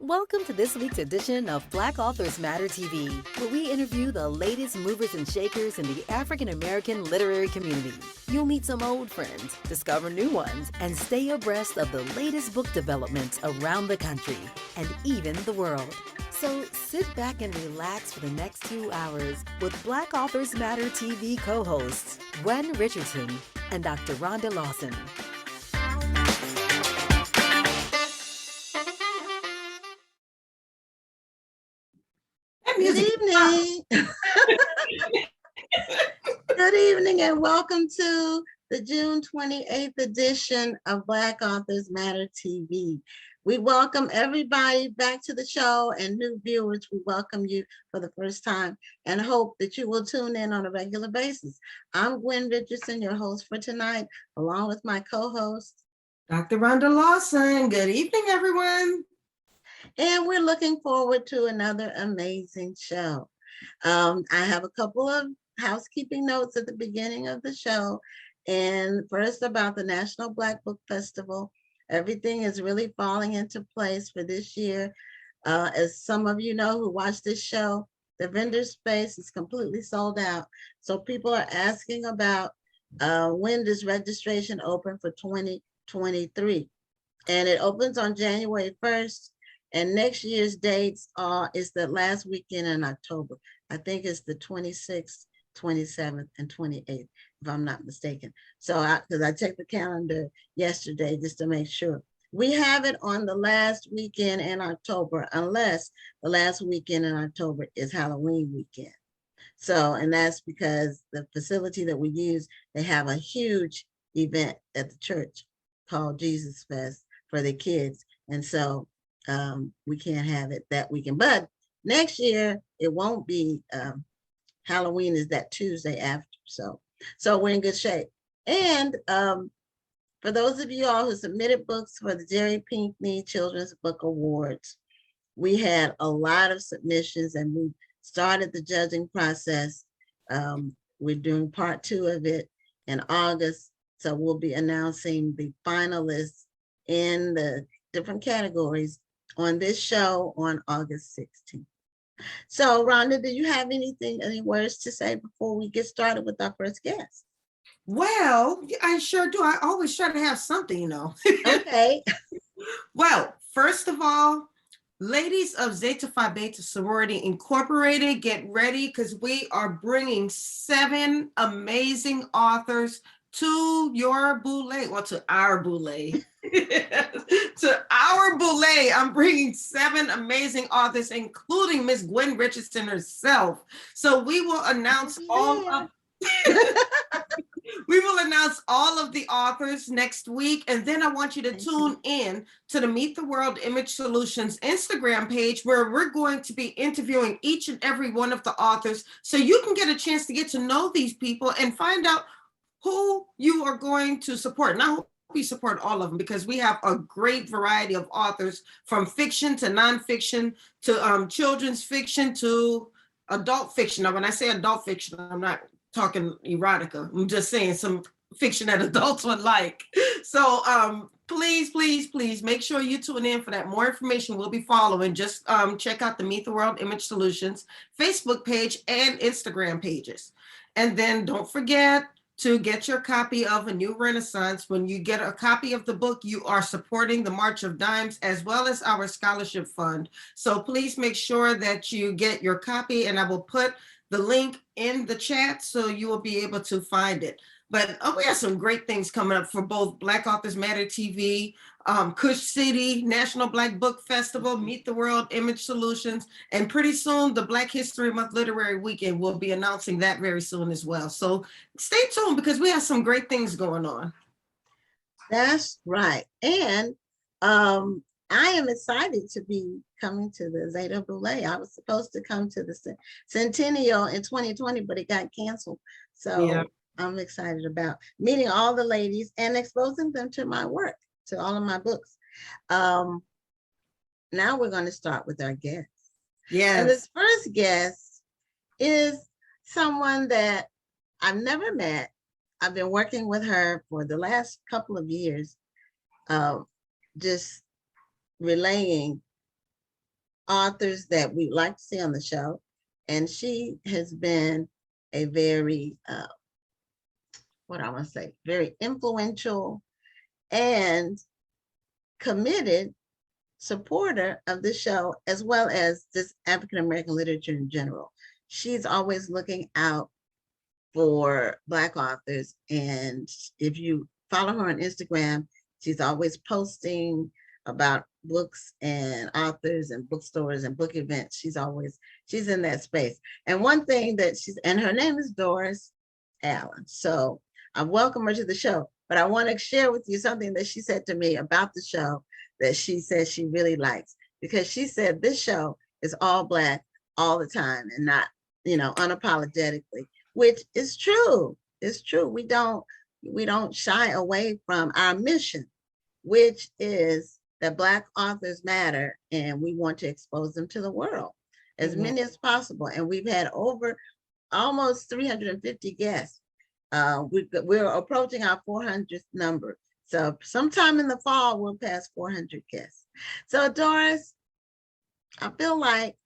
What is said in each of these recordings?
Welcome to this week's edition of Black Authors Matter TV, where we interview the latest movers and shakers in the African American literary community. You'll meet some old friends, discover new ones, and stay abreast of the latest book developments around the country and even the world. So sit back and relax for the next 2 hours with Black Authors Matter TV co-hosts Gwen Richardson and Dr. Rhonda Lawson. Good evening. Good evening and welcome to the June 28th edition of Black Authors Matter TV. We welcome everybody back to the show, and new viewers, we welcome you for the first time and hope that you will tune in on a regular basis. I'm Gwen Richardson, your host for tonight, along with my co-host, Dr. Rhonda Lawson. Good evening, everyone. And we're looking forward to another amazing show. I have a couple of housekeeping notes at the beginning of the show. And first, about the National Black Book Festival. Everything is really falling into place for this year. As some of you know who watch this show, the vendor space is completely sold out. So people are asking about when does registration open for 2023? And it opens on January 1st. And next year's dates is the last weekend in October. I think it's the 26th, 27th, and 28th, if I'm not mistaken. So, because I checked the calendar yesterday just to make sure. We have it on the last weekend in October, unless the last weekend in October is Halloween weekend. So, and that's because the facility that we use, they have a huge event at the church called Jesus Fest for the kids. And so, we can't have it that weekend, but next year it won't be Halloween is that Tuesday after, so we're in good shape. And for those of you all who submitted books for the Jerry Pinkney Children's Book Awards, we had a lot of submissions and we started the judging process. We're doing part 2 of it in August, so we'll be announcing the finalists in the different categories on this show on August 16th. So, Rhonda, do you have any words to say before we get started with our first guest? Well, I sure do. I always try to have something, you know. Okay. Well, first of all, ladies of Zeta Phi Beta Sorority Incorporated, get ready because we are bringing 7 amazing authors to your boule, well, to our boule. To our boule, I'm bringing 7 amazing authors, including Miss Gwen Richardson herself. So we will announce all of we will announce all of the authors next week, and then I want you to tune in to the Meet the World Image Solutions Instagram page, where we're going to be interviewing each and every one of the authors, so you can get a chance to get to know these people and find out who you are going to support. Now, we support all of them because we have a great variety of authors, from fiction to nonfiction to children's fiction to adult fiction. Now, when I say adult fiction, I'm not talking erotica. I'm just saying some fiction that adults would like. So please, please, please make sure you tune in for that. More information will be following. Just check out the Meet the World Image Solutions Facebook page and Instagram pages. And then don't forget to get your copy of A New Renaissance. When you get a copy of the book, you are supporting the March of Dimes as well as our scholarship fund. So please make sure that you get your copy, and I will put the link in the chat so you will be able to find it. But we have some great things coming up for both Black Authors Matter TV, Kush City, National Black Book Festival, Meet the World Image Solutions, and pretty soon the Black History Month Literary Weekend. We'll be announcing that very soon as well. So stay tuned because we have some great things going on. That's right. And I am excited to be coming to the Zeta Boule. I was supposed to come to the Centennial in 2020, but it got canceled. So yeah. I'm excited about meeting all the ladies and exposing them to my work, to all of my books. Now we're going to start with our guest. Yes. And this first guest is someone that I've never met. I've been working with her for the last couple of years, just relaying authors that we like to see on the show. And she has been a very, what I want to say, very influential and committed supporter of the show, as well as just African American literature in general. She's always looking out for Black authors. And if you follow her on Instagram, she's always posting about books and authors and bookstores and book events. She's in that space. And one thing that and her name is Doris Allen. So I welcome her to the show, but I want to share with you something that she said to me about the show that she says she really likes, because she said this show is all Black all the time and not, unapologetically, which is true. It's true. We don't shy away from our mission, which is that Black authors matter, and we want to expose them to the world, as many as possible. And we've had over almost 350 guests. We're approaching our 400th number. So sometime in the fall, we'll pass 400 guests. So Doris, I feel like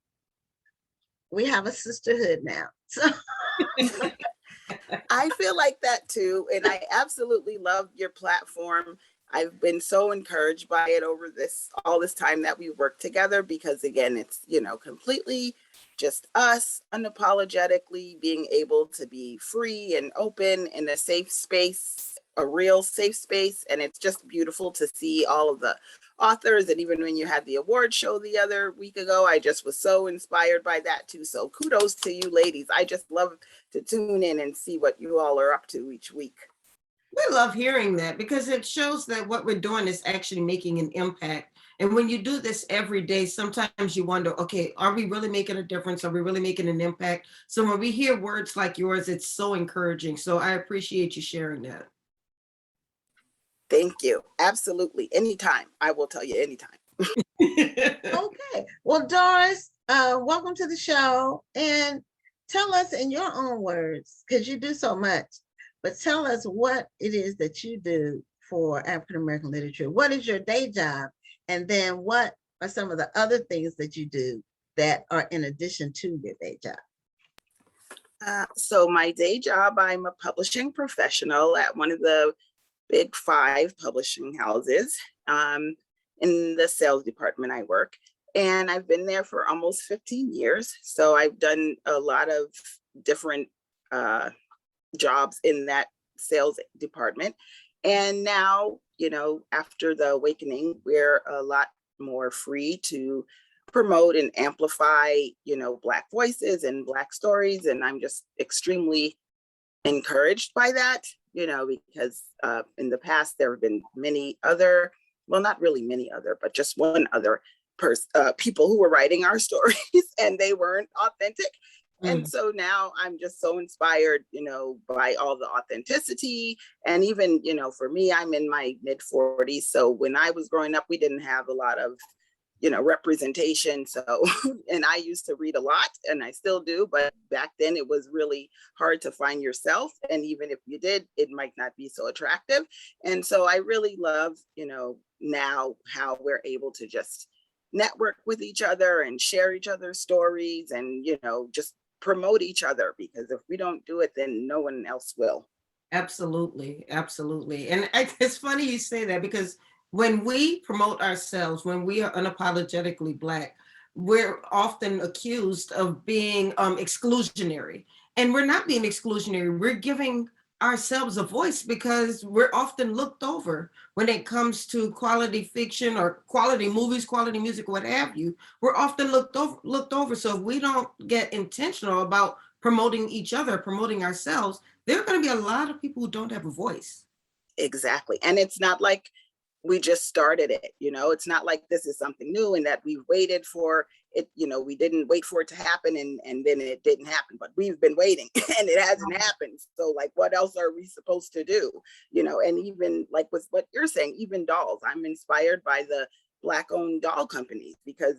we have a sisterhood now. So I feel like that too. And I absolutely love your platform. I've been so encouraged by it over all this time that we worked together, because again, it's, completely just us unapologetically being able to be free and open in a safe space, a real safe space. And it's just beautiful to see all of the authors. And even when you had the award show the other week ago, I just was so inspired by that too. So kudos to you ladies. I just love to tune in and see what you all are up to each week. We love hearing that, because it shows that what we're doing is actually making an impact. And when you do this every day, sometimes you wonder, okay, are we really making a difference? Are we really making an impact? So when we hear words like yours, it's so encouraging. So I appreciate you sharing that. Thank you. Absolutely. Anytime. I will tell you anytime. Okay. Well, Doris, welcome to the show. And tell us in your own words, because you do so much, but tell us what it is that you do for African American literature. What is your day job? And then what are some of the other things that you do that are in addition to your day job? So my day job, I'm a publishing professional at one of the big 5 publishing houses. In the sales department I work, and I've been there for almost 15 years. So I've done a lot of different jobs in that sales department. And now, after the awakening, we're a lot more free to promote and amplify, Black voices and Black stories. And I'm just extremely encouraged by that, because in the past, there have been many other, well, not really many other, but just one other people who were writing our stories and they weren't authentic. And so now I'm just so inspired, by all the authenticity. And even, for me, I'm in my mid 40s. So when I was growing up, we didn't have a lot of, representation. So, and I used to read a lot and I still do, but back then it was really hard to find yourself. And even if you did, it might not be so attractive. And so I really love, now how we're able to just network with each other and share each other's stories and, just promote each other, because if we don't do it, then no one else will. Absolutely. Absolutely. And it's funny you say that, because when we promote ourselves, when we are unapologetically Black, we're often accused of being exclusionary. And we're not being exclusionary. We're giving ourselves a voice, because we're often looked over when it comes to quality fiction or quality movies, quality music, what have you. We're often looked over. So if we don't get intentional about promoting each other, promoting ourselves, there are going to be a lot of people who don't have a voice. Exactly. And it's not like we just started it, it's not like this is something new and that we've waited for it, we didn't wait for it to happen and then it didn't happen, but we've been waiting and it hasn't happened. So like, what else are we supposed to do? And even like with what you're saying, even dolls, I'm inspired by the Black owned doll companies, because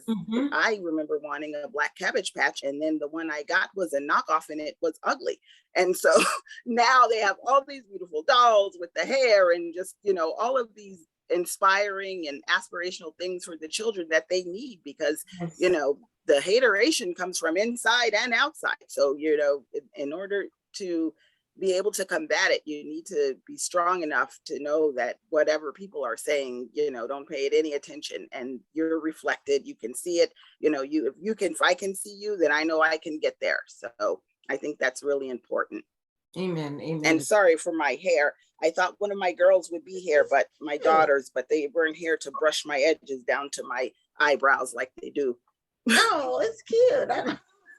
I remember wanting a Black Cabbage Patch, and then the one I got was a knockoff and it was ugly. And so now they have all these beautiful dolls with the hair and just, all of these inspiring and aspirational things for the children that they need, because, Yes. you know, the hateration comes from inside and outside. So, you know, in order to be able to combat it, you need to be strong enough to know that whatever people are saying, you know, don't pay it any attention, and you're reflected, you can see it, you know, if I can see you, then I know I can get there. So I think that's really important. Amen. Amen. And sorry for my hair. I thought one of my girls would be here, but my daughters, but they weren't here to brush my edges down to my eyebrows like they do. No, it's cute.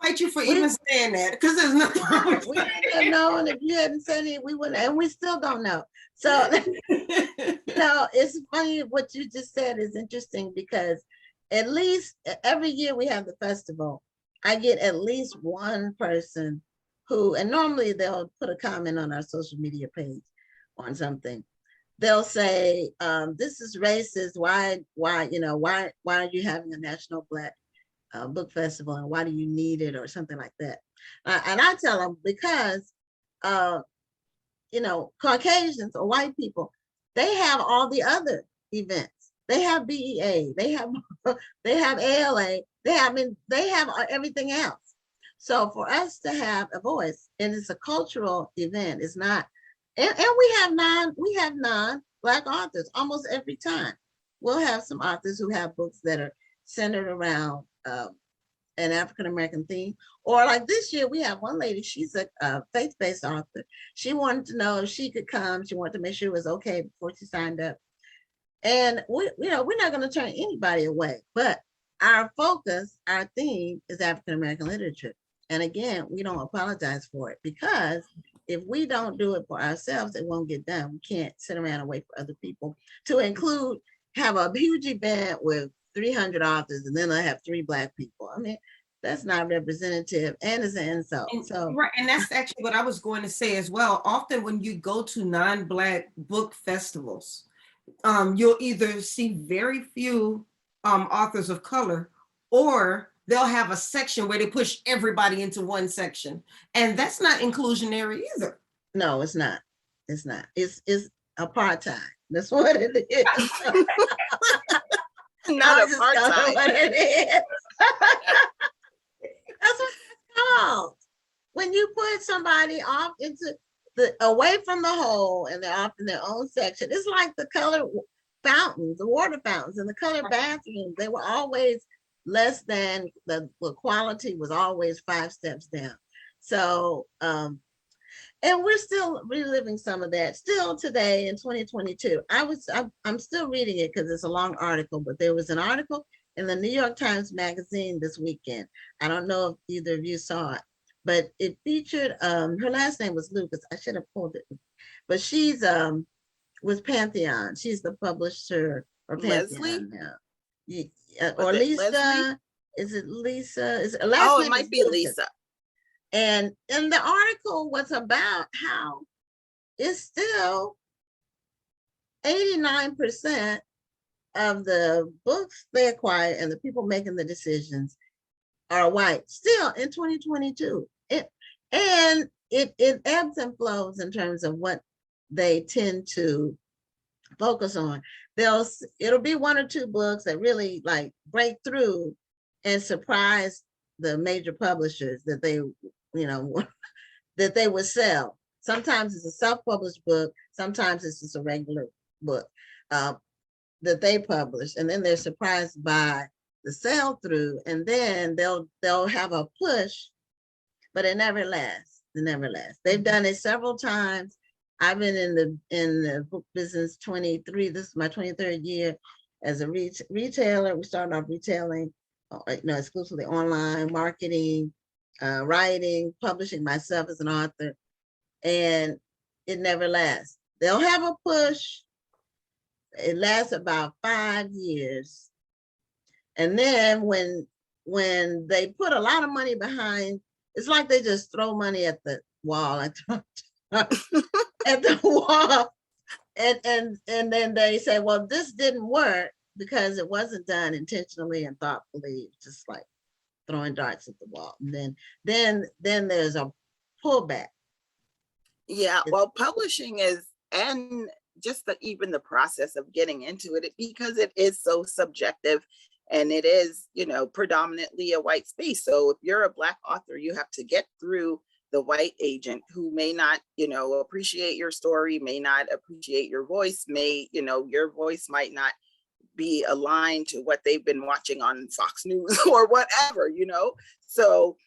Fight you for even saying that, because there's nothing wrong with We wouldn't have known if you hadn't said it. We wouldn't, and we still don't know. So, no, it's funny what you just said is interesting, because at least every year we have the festival, I get at least one person who, and normally they'll put a comment on our social media page on something. They'll say, this is racist. Why, you know, why are you having a National Black Book Festival, and why do you need it, or something like that? And I tell them, because, you know, Caucasians or white people, they have all the other events. They have BEA, they have ALA, they have everything else. So for us to have a voice, and it's a cultural event, it's not, and we have non-Black authors almost every time. We'll have some authors who have books that are centered around an African-American theme. Or like this year, we have one lady, she's a faith-based author. She wanted to know if she could come. She wanted to make sure it was okay before she signed up. And we're not going to turn anybody away, but our focus, our theme is African-American literature. And again, we don't apologize for it, because if we don't do it for ourselves, it won't get done. We can't sit around and wait for other people to have a huge event with 300 authors, and then I have 3 Black people. I mean, that's not representative, and it's an insult. So right, and that's actually what I was going to say as well. Often when you go to non-Black book festivals, you'll either see very few authors of color, or they'll have a section where they push everybody into one section, and that's not inclusionary either. No, it's not. It's not. It's apartheid. That's what it is. Not apartheid. What it is. That's what it's called. When you put somebody off into away from the whole, and they're off in their own section, it's like the color fountains, the water fountains, and the color bathrooms. They were always less than the quality was always 5 steps down. So, and we're still reliving some of that still today in 2022. I'm still reading it because it's a long article, but there was an article in the New York Times Magazine this weekend. I don't know if either of you saw it, but it featured, her last name was Lucas. I should have pulled it, but she's with Pantheon. She's the publisher or Pantheon now. Or Lisa. Leslie? Is it Lisa? Is it, it might be Lisa. And the article was about how it's still 89% of the books they acquire and the people making the decisions are white, still in 2022. It ebbs and flows in terms of what they tend to focus on. It'll be 1 or 2 books that really like break through and surprise the major publishers that they, that they would sell. Sometimes it's a self-published book, sometimes it's just a regular book that they publish, and then they're surprised by the sell through, and then they'll have a push, but it never lasts. It never lasts. They've done it several times. I've been in the book business 23. This is my 23rd year as a retailer. We started off retailing, exclusively online marketing, writing, publishing myself as an author, and it never lasts. They'll have a push. It lasts about 5 years. And then when they put a lot of money behind, it's like they just throw money at the wall, at the wall. And then they say, well, this didn't work because it wasn't done intentionally and thoughtfully, just like throwing darts at the wall. And then there's a pullback. Yeah, well, publishing is, and just even the process of getting into it, because it is so subjective, and it is, predominantly a white space. So if you're a Black author, you have to get through the white agent who may not, appreciate your story, may not appreciate your voice, your voice might not be aligned to what they've been watching on Fox News or whatever, So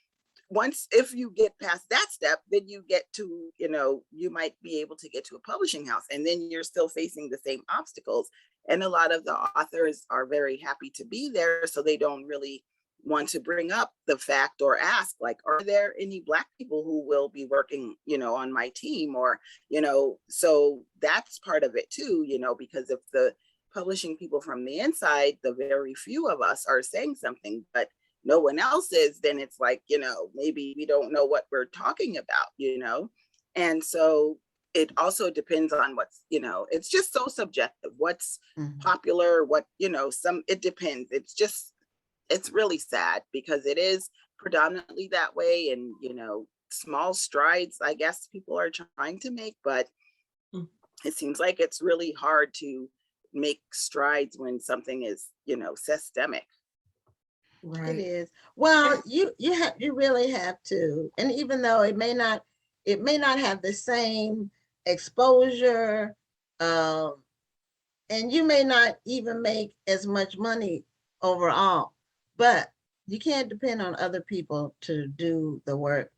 if you get past that step, then you get to, you might be able to get to a publishing house, and then you're still facing the same obstacles. And a lot of the authors are very happy to be there, so they don't really want to bring up the fact or ask, like, are there any Black people who will be working, on my team? Or, so that's part of it too, because if the publishing people from the inside, the very few of us are saying something, but no one else is, then it's like, maybe we don't know what we're talking about, and so it also depends on what's, it's just so subjective, what's popular, what, it depends. It's really sad because it is predominantly that way, and, small strides, I guess, people are trying to make, but it seems like it's really hard to make strides when something is, systemic. It is. Well, you really have to. And even though it may not have the same exposure, and you may not even make as much money overall, but you can't depend on other people to do the work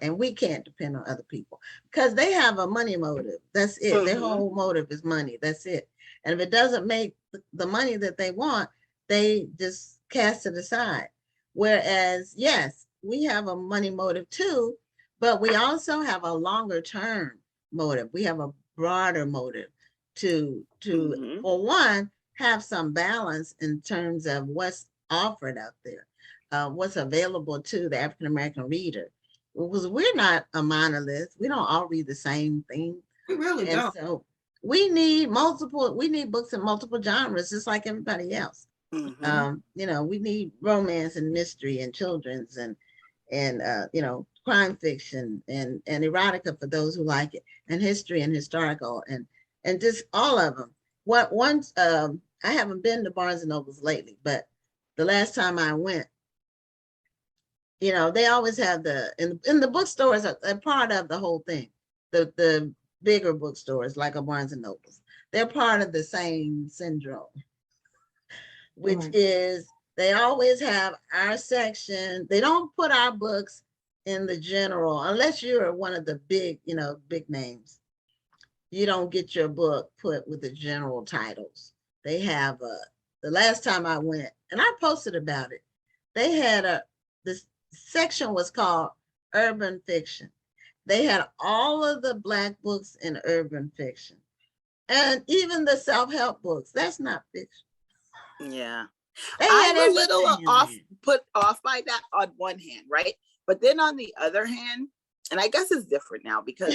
and we can't depend on other people because they have a money motive. That's it. Their whole motive is money. That's it. And if it doesn't make the money that they want, they just cast it aside. Whereas, yes, we have a money motive too, but we also have a longer term motive. We have a broader motive to for one, have some balance in terms of what's offered out there, what's available to the African American reader. Because we're not a monolith. We don't all read the same thing. We really don't. So we need books in multiple genres, just like everybody else. We need romance and mystery and children's and crime fiction and erotica for those who like it, and history and historical and just all of them. I haven't been to Barnes and Nobles lately, but the last time I went, they always have in the bookstores are part of the whole thing. The bigger bookstores like a Barnes and Nobles, they're part of the same syndrome, which is they always have our section. They don't put our books in the general, unless you're one of the big names. You don't get your book put with the general titles. They have the last time I went, and I posted about it, they had this section was called urban fiction. They had all of the Black books in urban fiction, and even the self-help books. That's not fiction. Yeah. I'm a little put off by that on one hand, right? But then on the other hand, and I guess it's different now because,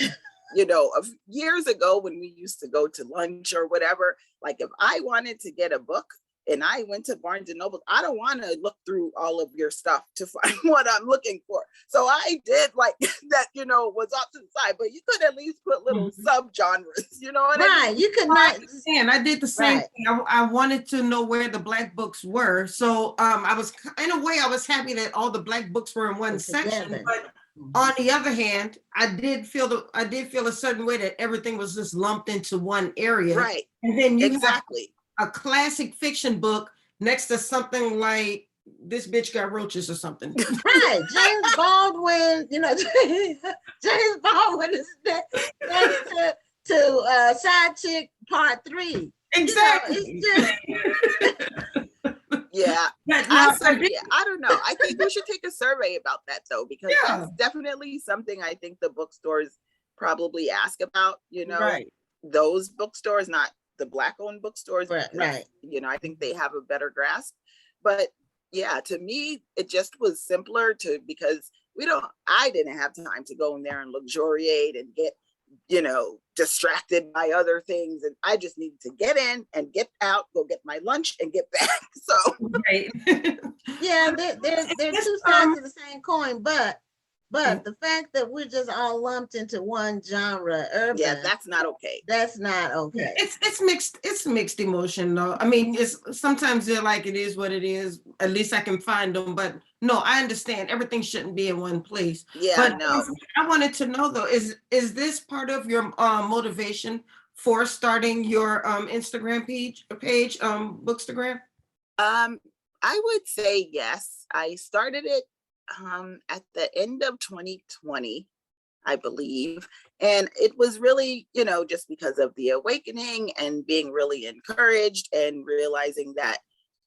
years ago when we used to go to lunch or whatever, like if I wanted to get a book and I went to Barnes and Noble, I don't want to look through all of your stuff to find what I'm looking for. So I did like that, was off to the side, but you could at least put little subgenres, you know what I mean? You could not. And I did the same thing. I wanted to know where the Black books were. So I was, in a way, I was happy that all the Black books were in one section. But on the other hand, I did feel a certain way that everything was just lumped into one area. Right. And then you exactly have a classic fiction book next to something like This Bitch Got Roaches or something. Right. James Baldwin, James Baldwin is next to Side Chick Part 3. Exactly. Yeah. I don't know. I think we should take a survey about that though, because that's definitely something I think the bookstores probably ask about, those bookstores, not the Black owned bookstores. Right. I think they have a better grasp. But yeah, to me, it just was simpler because I didn't have time to go in there and luxuriate and get, distracted by other things. And I just needed to get in and get out, go get my lunch and get back. So right. Yeah, they're two sides of the same coin, but But the fact that we're just all lumped into one genre, urban, Yeah, that's not okay. that's not okay. It's mixed emotion though. I mean, it's sometimes they're like, it is what it is. At least I can find them. But no, I understand everything shouldn't be in one place. Yeah, But no. I wanted to know though, is this part of your motivation for starting your Instagram page, Bookstagram? I would say yes. I started it at the end of 2020, I believe. And it was really, just because of the awakening and being really encouraged and realizing that,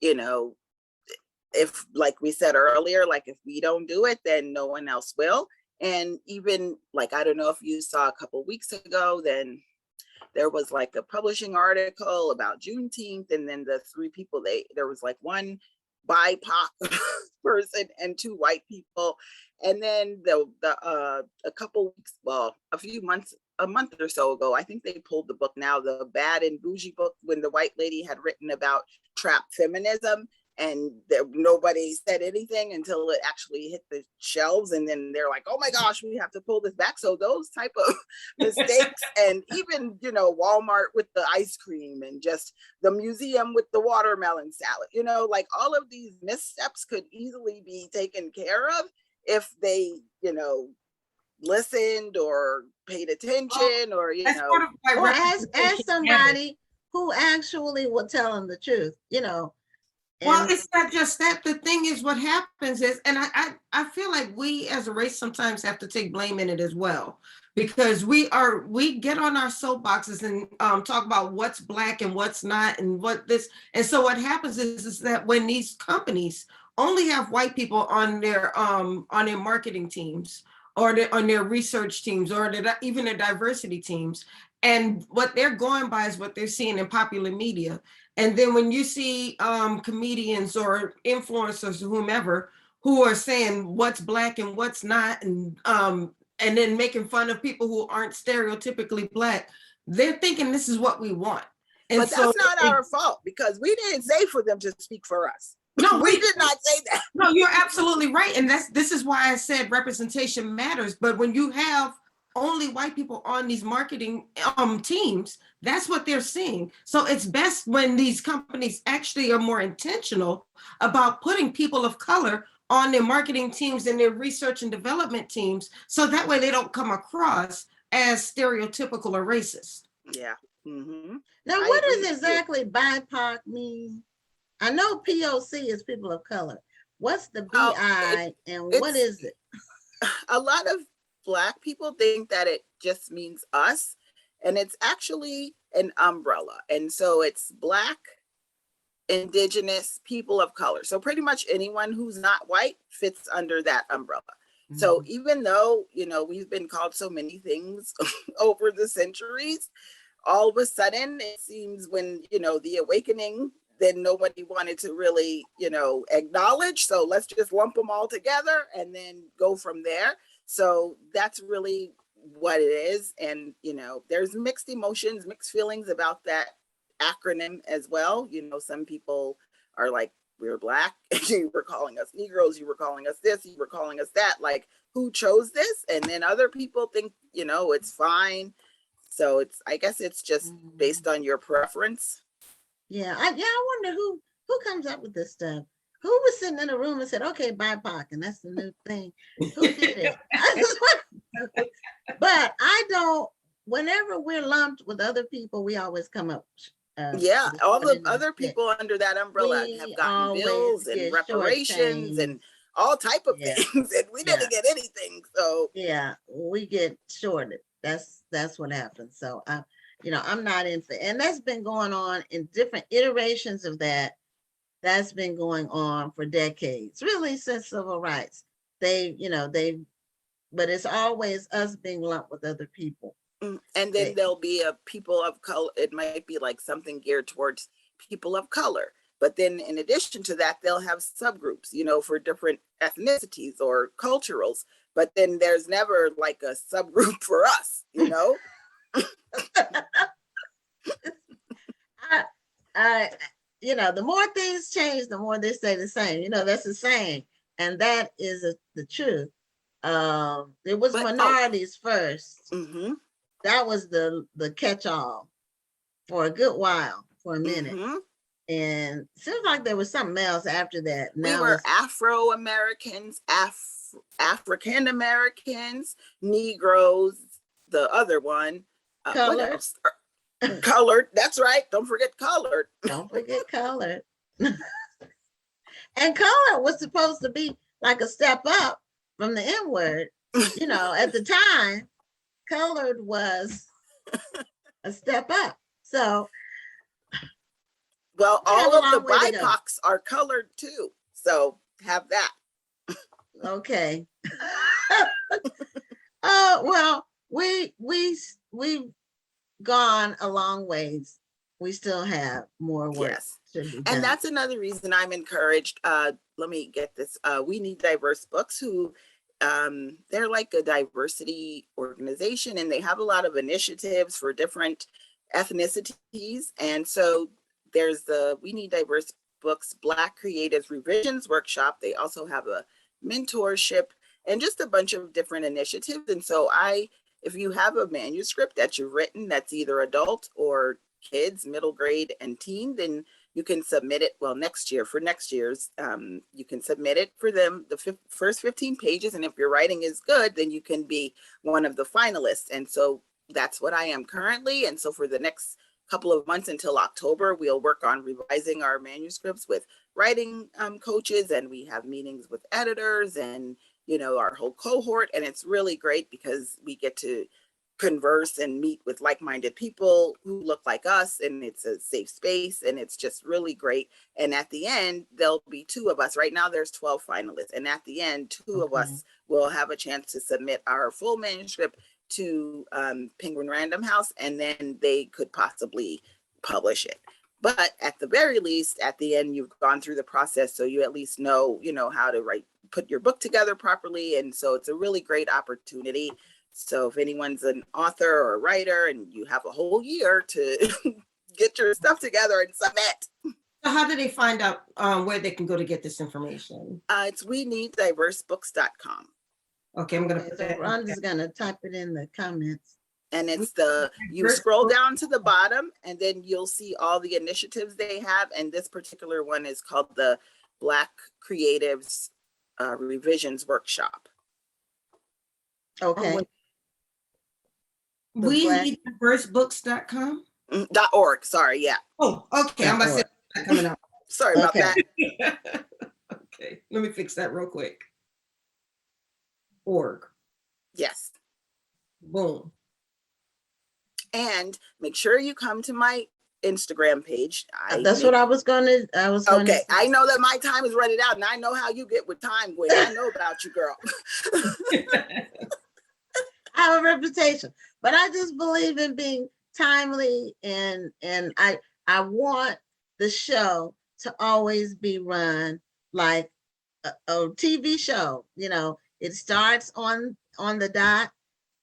if, like we said earlier, like if we don't do it, then no one else will. And even like, I don't know if you saw a couple weeks ago, then there was like a publishing article about Juneteenth, and then the three people, there was like one BIPOC person and two white people. And then a couple weeks, well, a month or so ago, I think they pulled the book now, the Bad and Bougie book, when the white lady had written about trap feminism, and nobody said anything until it actually hit the shelves. And then they're like, oh my gosh, we have to pull this back. So those type of mistakes, and even, Walmart with the ice cream, and just the museum with the watermelon salad, like all of these missteps could easily be taken care of if they, listened or paid attention, or, Or ask somebody who actually will tell them the truth, Well, it's not just that. The thing is, what happens is, and I feel like we as a race sometimes have to take blame in it as well, because we get on our soapboxes and talk about what's Black and what's not, and what this. And so what happens is that when these companies only have white people on their marketing teams, or on their research teams, or even their diversity teams, and what they're going by is what they're seeing in popular media. And then when you see comedians or influencers or whomever who are saying what's Black and what's not, and then making fun of people who aren't stereotypically Black, they're thinking this is what we want. And but that's not our fault, because we didn't say for them to speak for us. No, we did not say that. No, you're absolutely right. And this is why I said representation matters. But when you have only white people on these marketing teams, that's what they're seeing. So it's best when these companies actually are more intentional about putting people of color on their marketing teams and their research and development teams, so that way they don't come across as stereotypical or racist. Yeah. Mm-hmm. Now, what does exactly BIPOC mean? I know POC is people of color. What's the BI and what is it? A lot of Black people think that it just means us, and it's actually an umbrella. And so it's Black, Indigenous, people of color. So pretty much anyone who's not white fits under that umbrella. Mm-hmm. So even though, we've been called so many things over the centuries, all of a sudden it seems when, the awakening, then nobody wanted to really, acknowledge. So let's just lump them all together and then go from there. So that's really what it is. And, there's mixed emotions, mixed feelings about that acronym as well. Some people are like, we're Black, you were calling us Negroes, you were calling us this, you were calling us that. Like, who chose this? And then other people think, it's fine. So I guess it's just based on your preference. Yeah, I wonder who comes up with this stuff. Who was sitting in a room and said, okay, BIPOC, and that's the new thing. Who did it? But I don't, whenever we're lumped with other people, we always come up. All the other people under that umbrella have gotten bills and reparations and all type of things, and we didn't get anything. So yeah, we get shorted. That's what happens. So I'm not in for, and that's been going on in different iterations of that. That's been going on for decades, really, since civil rights. But it's always us being lumped with other people. And then there'll be a people of color. It might be like something geared towards people of color. But then in addition to that, they'll have subgroups, for different ethnicities or culturals. But then there's never like a subgroup for us, The more things change, the more they stay the same. That's the saying, and that is the truth. It was But, minorities first. Mm-hmm. That was the catch-all for a good while, for a minute. Mm-hmm. And seems like there was something else after that. We Now were it's Afro-Americans, African-Americans, Negroes, the other one. What colored. else? Colored. That's right. Don't forget colored. Don't forget colored. And colored was supposed to be like a step up from the N-word. You know, at the time, colored was a step up. So Well, we have all a of the long way to go. BIPOCs are colored too. So have that. Okay. Well, we've gone a long ways. We still have more work Yes. to be done. And that's another reason I'm encouraged. Let me get this. We Need Diverse Books, who they're like a diversity organization, and they have a lot of initiatives for different ethnicities. And so there's the We Need Diverse Books Black Creatives Revisions Workshop. They also have a mentorship and just a bunch of different initiatives. And so if you have a manuscript that you've written that's either adult or kids, middle grade and teen, then you can submit it. Well, next year, for next year's, you can submit it for them, the first 15 pages. And if your writing is good, then you can be one of the finalists. And so that's what I am currently. And so for the next couple of months until October, we'll work on revising our manuscripts with writing coaches, and we have meetings with editors and, our whole cohort. And it's really great because we get to converse and meet with like-minded people who look like us, and it's a safe space, and it's just really great. And at the end, there'll be 2 of us. Right now there's 12 finalists, and at the end, 2 of us will have a chance to submit our full manuscript to Penguin Random House, and then they could possibly publish it. But at the very least, at the end, you've gone through the process, so you at least know how to put your book together properly. And so it's a really great opportunity. So if anyone's an author or a writer and you have a whole year to get your stuff together and submit. So how do they find out where they can go to get this information? It's weneeddiversebooks.com. Okay, I'm gonna Okay, put so that. Rhonda's gonna type it in the comments. And it's you scroll down to the bottom, and then you'll see all the initiatives they have. And this particular one is called the Black Creatives Revisions Workshop. Okay. We need diversebooks.com. .org. Sorry. Yeah. Oh, okay. I'm about to say that coming up. Sorry about that. Okay. Let me fix that real quick. Org. Yes. Boom. And make sure you come to my Instagram page. That's what I was gonna. Okay, I know that my time is running out, and I know how you get with time, Gwen. I know about you, girl. I have a reputation, but I just believe in being timely, and I want the show to always be run like a TV show. It starts on the dot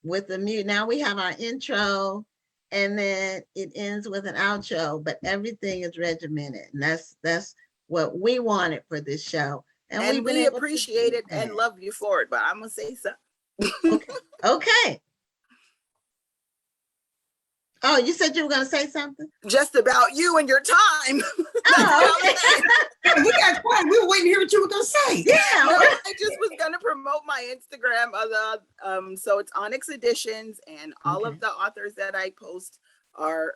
with the mute. Now we have our intro, and then it ends with an outro, but everything is regimented, and that's what we wanted for this show. And we appreciate it and love you for it, but I'm gonna say something. Okay. Oh, you said you were gonna say something? Just about you and your time. Oh, okay. We got quiet. We were waiting to hear what you were gonna say. Yeah. I just was gonna promote my Instagram. So it's Onyx Editions, and all of the authors that I post are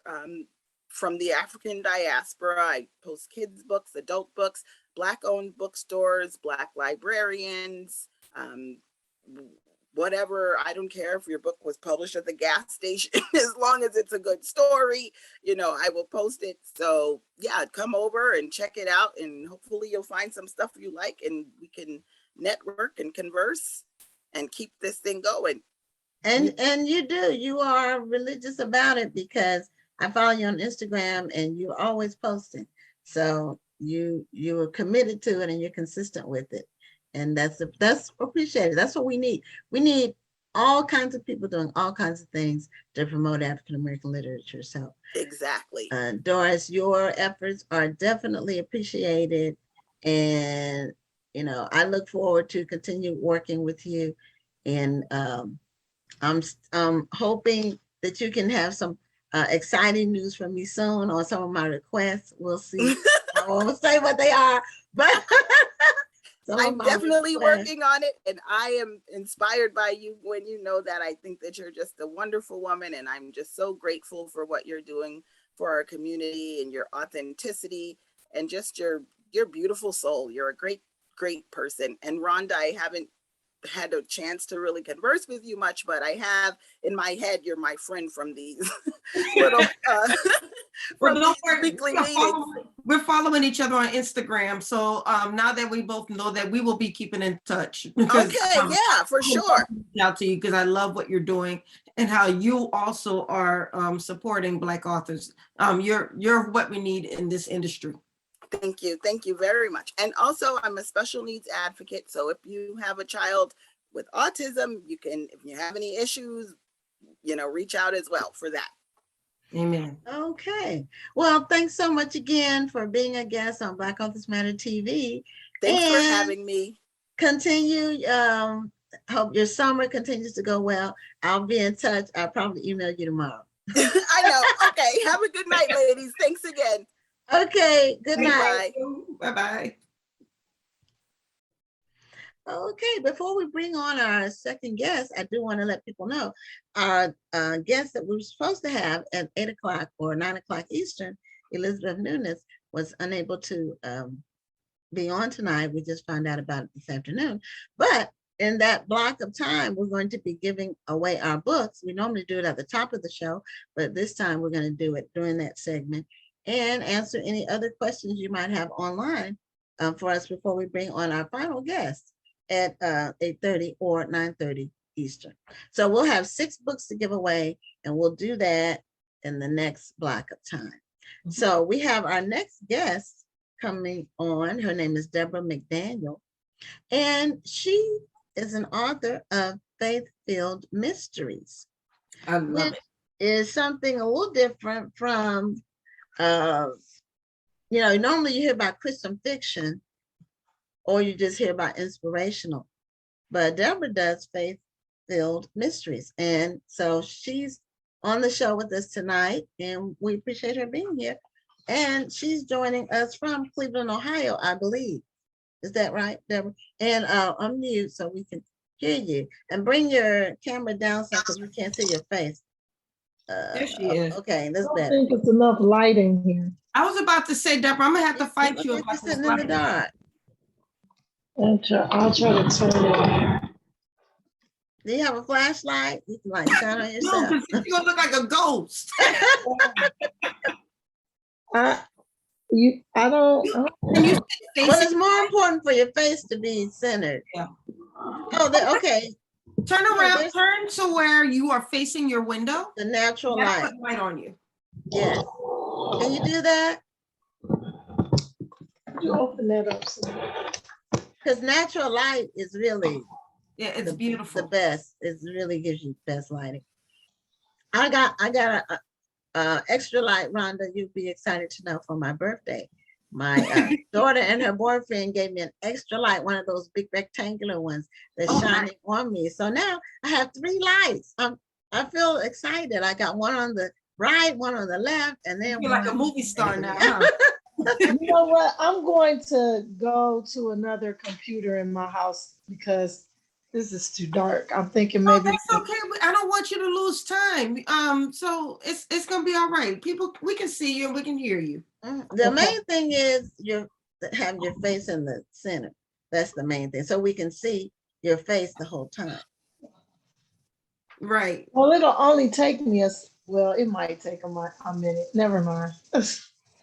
from the African diaspora. I post kids' books, adult books, Black-owned bookstores, Black librarians, whatever. I don't care if your book was published at the gas station, as long as it's a good story, I will post it. So yeah, come over and check it out, and hopefully you'll find some stuff you like, and we can network and converse and keep this thing going. And you are religious about it, because I follow you on Instagram and you're always posting. So you are committed to it and you're consistent with it. And that's appreciated. That's what we need. We need all kinds of people doing all kinds of things to promote African-American literature. So exactly. Doris, your efforts are definitely appreciated. And, I look forward to continue working with you And I'm hoping that you can have some exciting news from me soon on some of my requests. We'll see. I won't say what they are, but I'm definitely working on it, and I am inspired by you when you know that. I think that you're just a wonderful woman, and I'm just so grateful for what you're doing for our community and your authenticity and just your beautiful soul. You're a great person. And Rhonda, I haven't had a chance to really converse with you much, but I have in my head, you're my friend from these little Well, from don't these worry, weekly meetings. we're following each other on Instagram. So now that we both know that, we will be keeping in touch. Because, Okay, yeah, for sure. Out to you because I love what you're doing and how you also are supporting Black authors. You're what we need in this industry. Thank you very much. And also, I'm a special needs advocate. So if you have a child with autism, you can, if you have any issues, reach out as well for that. Amen. Okay. Well, thanks so much again for being a guest on Black Authors Matter TV. Thanks for having me. Continue. Hope your summer continues to go well. I'll be in touch. I'll probably email you tomorrow. I know. Okay. Have a good night, ladies. Thanks again. Okay. Good night. Bye-bye. Okay, before we bring on our second guest, I do want to let people know our guest that we were supposed to have at 8 o'clock or 9 o'clock Eastern, Elizabeth Nunez, was unable to be on tonight. We just found out about it this afternoon. But in that block of time, we're going to be giving away our books. We normally do it at the top of the show, but this time we're going to do it during that segment and answer any other questions you might have online for us before we bring on our final guest at 8:30 or 9:30 Eastern. So we'll have 6 books to give away, and we'll do that in the next block of time. Mm-hmm. So we have our next guest coming on. Her name is Deborah McDaniel, and she is an author of Faith-Filled Mysteries. I love it. Is something a little different from, normally you hear about Christian fiction, or you just hear about inspirational. But Deborah does faith-filled mysteries. And so she's on the show with us tonight, and we appreciate her being here. And she's joining us from Cleveland, Ohio, I believe. Is that right, Deborah? And unmute so we can hear you. And bring your camera down so because we can't see your face. There she is. Okay, that's better. I think it's enough light in here. I was about to say, Deborah, I'm going to have to fight you. You're sitting in the dark. I'll try to turn it. Do you have a flashlight? You can like shine on yourself. No, because you're gonna look like a ghost. I don't. Well, it's more important for your face to be centered. Yeah. Oh, okay. Turn around, turn to where you are facing your window. The natural That's light. light on you. Yeah. Can you do that? You open that up. Because natural light is really, Yeah, it's beautiful. The best. It really gives you the best lighting. I got a extra light, Rhonda. You'd be excited to know, for my birthday. My daughter and her boyfriend gave me an extra light, one of those big rectangular ones that's shining on me. So now I have 3 lights. I feel excited. I got one on the right, one on the left, and then you're like a movie star now. Huh? You know what? I'm going to go to another computer in my house because this is too dark. I'm thinking maybe. Oh, that's okay. I don't want you to lose time. So it's gonna be all right. People, we can see you and we can hear you. The main thing is have your face in the center. That's the main thing. So we can see your face the whole time. Right. Well, it'll only take me it might take a minute. Never mind.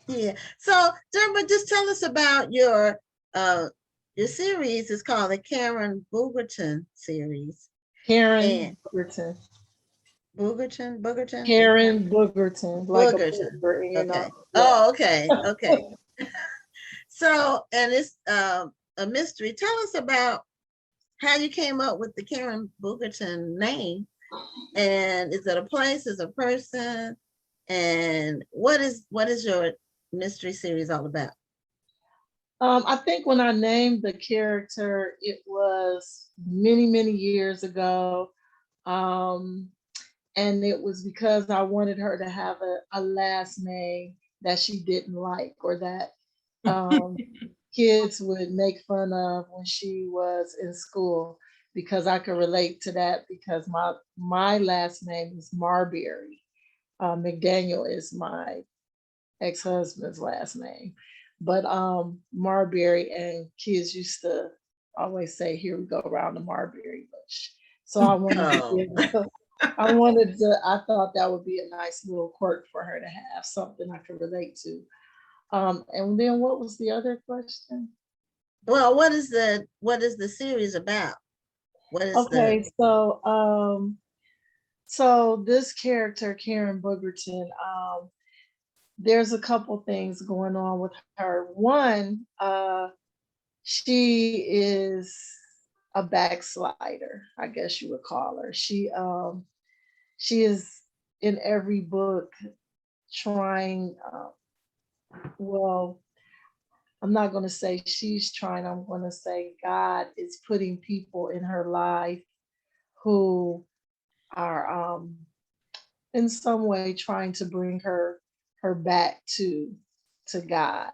Yeah. So Deborah, just tell us about your series. Is called the Karen Boogerton series. Karen Boogerton. Boogerton. Karen Boogerton. Like Boogerton. Okay. Oh, okay. Okay. So, and it's a mystery. Tell us about how you came up with the Karen Boogerton name. And is it a place? Is it a person? And what is your mystery series all about? I think when I named the character, it was many, many years ago. Um, and it was because I wanted her to have a last name that she didn't like or that um, kids would make fun of when she was in school, because I could relate to that because my last name is Marbury. McDaniel is my ex-husband's last name. But Marbury, and kids used to always say, "Here we go around the Marbury bush." So I wanted to Oh, give I thought that would be a nice little quirk for her to have, something I could relate to. And then what was the other question? well, what is the series about? What is the, Okay, so this character, Karen Boogerton, there's a couple things going on with her. One, she is a backslider, I guess you would call her. She is in every book trying, well, I'm not going to say she's trying, I'm going to say God is putting people in her life who are in some way trying to bring her back to God.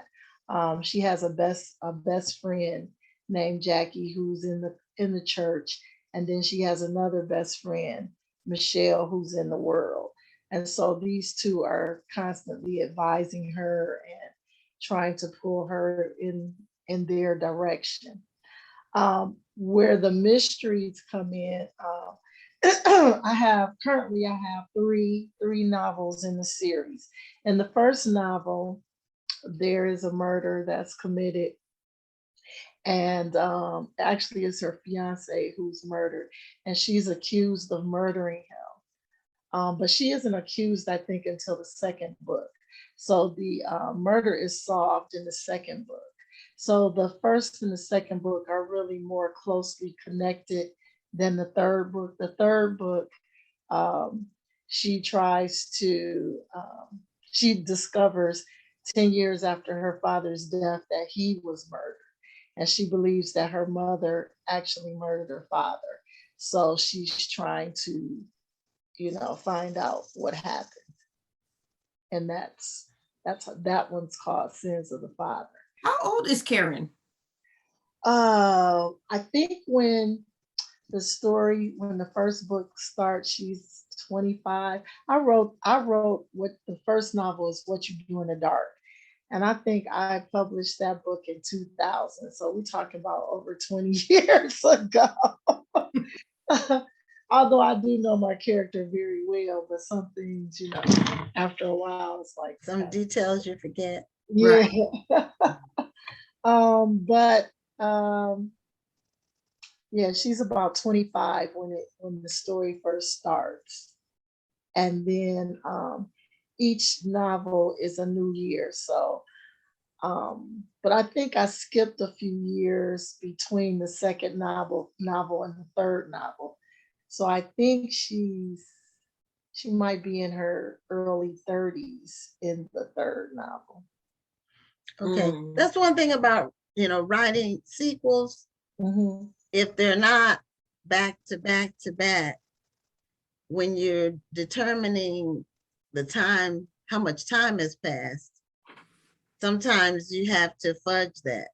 She has a best friend named Jackie who's in the church, and then she has another best friend, Michelle, who's in the world. And so these two are constantly advising her and trying to pull her in their direction. Where the mysteries come in, I have three novels in the series. In the first novel, there is a murder that's committed, and actually it's her fiance who's murdered, and she's accused of murdering him. But she isn't accused, I think, until the second book. So the murder is solved in the second book. So the first and the second book are really more closely connected than the third book. The third book, um, she tries to, she discovers 10 years after her father's death that he was murdered. And she believes that her mother actually murdered her father. So she's trying to, find out what happened. And that one's called Sins of the Father. How old is Karen? I think when the first book starts, she's 25. I wrote what the first novel is, What You Do in the Dark. And I think I published that book in 2000. So we're talking about over 20 years ago. Although I do know my character very well, but some things, after a while, it's like some details you forget? yeah. Right. But yeah, she's about 25 when the story first starts. And then each novel is a new year. So but I think I skipped a few years between the second novel and the third novel. So I think she might be in her early 30s in the third novel. Okay, that's one thing about, writing sequels. Mm-hmm. If they're not back to back to back, when you're determining the time, how much time has passed, sometimes you have to fudge that.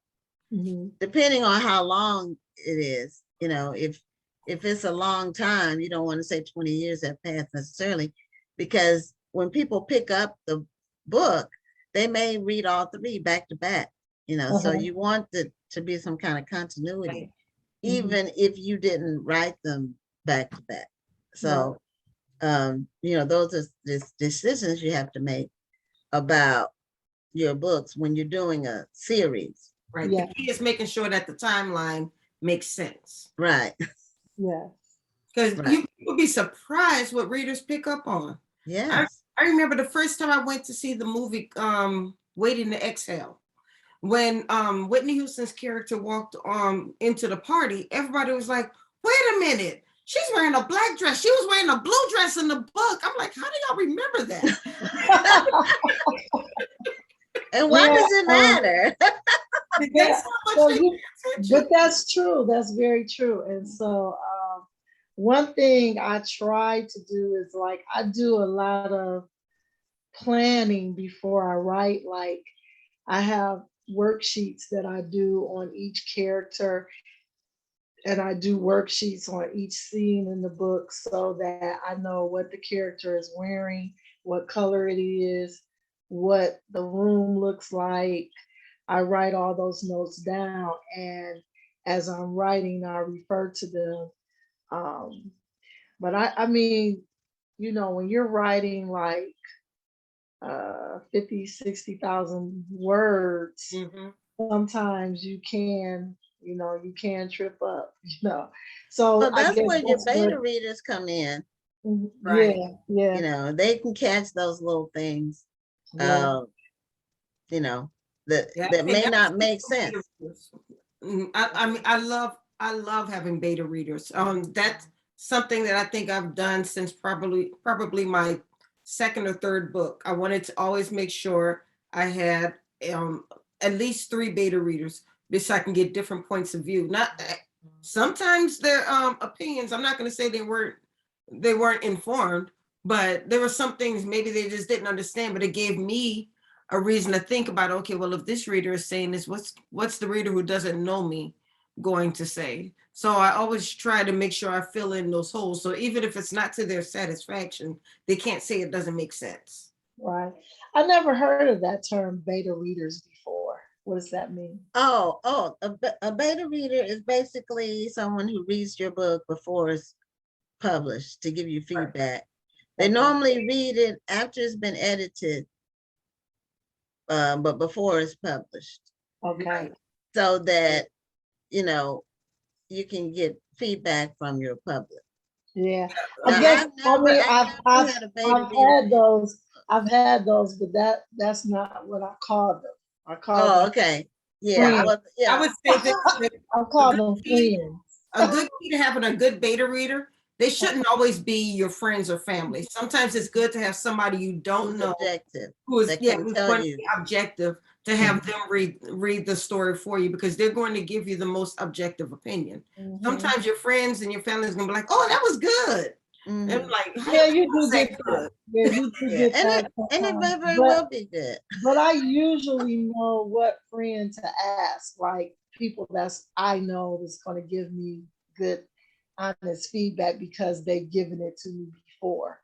Mm-hmm. Depending on how long it is, if it's a long time, you don't want to say 20 years have passed necessarily, because when people pick up the book, they may read all three back to back, so you want it to be some kind of continuity, even if you didn't write them back to back. So, those are decisions you have to make about your books when you're doing a series. Right. Yeah. The key is making sure that the timeline makes sense. Right. Yeah. Because Right. you will be surprised what readers pick up on. Yes. I remember the first time I went to see the movie Waiting to Exhale. When Whitney Houston's character walked into the party, everybody was like, wait a minute, she's wearing a black dress. She was wearing a blue dress in the book. I'm like, how do y'all remember that? And why does it matter? That's how So much they you, pay attention. but that's true. That's very true. And so one thing I try to do is like I do a lot of planning before I write. Like I have worksheets that I do on each character, and I do worksheets on each scene in the book so that I know what the character is wearing, what color it is, what the room looks like. I write all those notes down, and as I'm writing, I refer to them. Um, but I mean, when you're writing like 50, 60,000 words, Mhm. sometimes you can trip up, So Well, I that's guess where your that's where, beta readers come in. Right. yeah, yeah, They can catch those little things, yeah, uh, you know, that Yeah, that and may that's not good make for beta sense. readers. I mean, I love having beta readers. That's something that I think I've done since probably my second or third book. I wanted to always make sure I had um at least three beta readers, so I can get different points of view. Not sometimes their opinions. I'm not going to say they weren't informed, but there were some things maybe they just didn't understand, but it gave me a reason to think about, okay, well, if this reader is saying this, what's the reader who doesn't know me going to say? So I always try to make sure I fill in those holes. So even if it's not to their satisfaction, they can't say it doesn't make sense. right. I never heard of that term beta readers before. What does that mean? A beta reader is basically someone who reads your book before it's published to give you feedback. They Okay. normally read it after it's been edited, but before it's published, Okay. so that you know you can get feedback from your public. Yeah. I Now, guess I've never had a beta I've reader. had those. I've had those, but that's not what I call them. I call Oh, them okay. Yeah. Yeah, friends. Well, I yeah. would say this, that I a call good them key, friends. a good key to having a good beta reader, they shouldn't always be your friends or family. Sometimes it's good to have somebody you don't Who's know objective who's that can who's tell going to you. be objective, to have them read the story for you, because they're going to give you the most objective opinion. Mhm. Sometimes your friends and your family is going to be like, "Oh, that was good," and I'm Mhm. like, "How Yeah, you you gonna do say get that. good?" Yeah, you do Yeah, get that and it sometimes. may very well be good. But I usually know what friend to ask, like people that's I know that's going to give me good, honest feedback because they've given it to me before.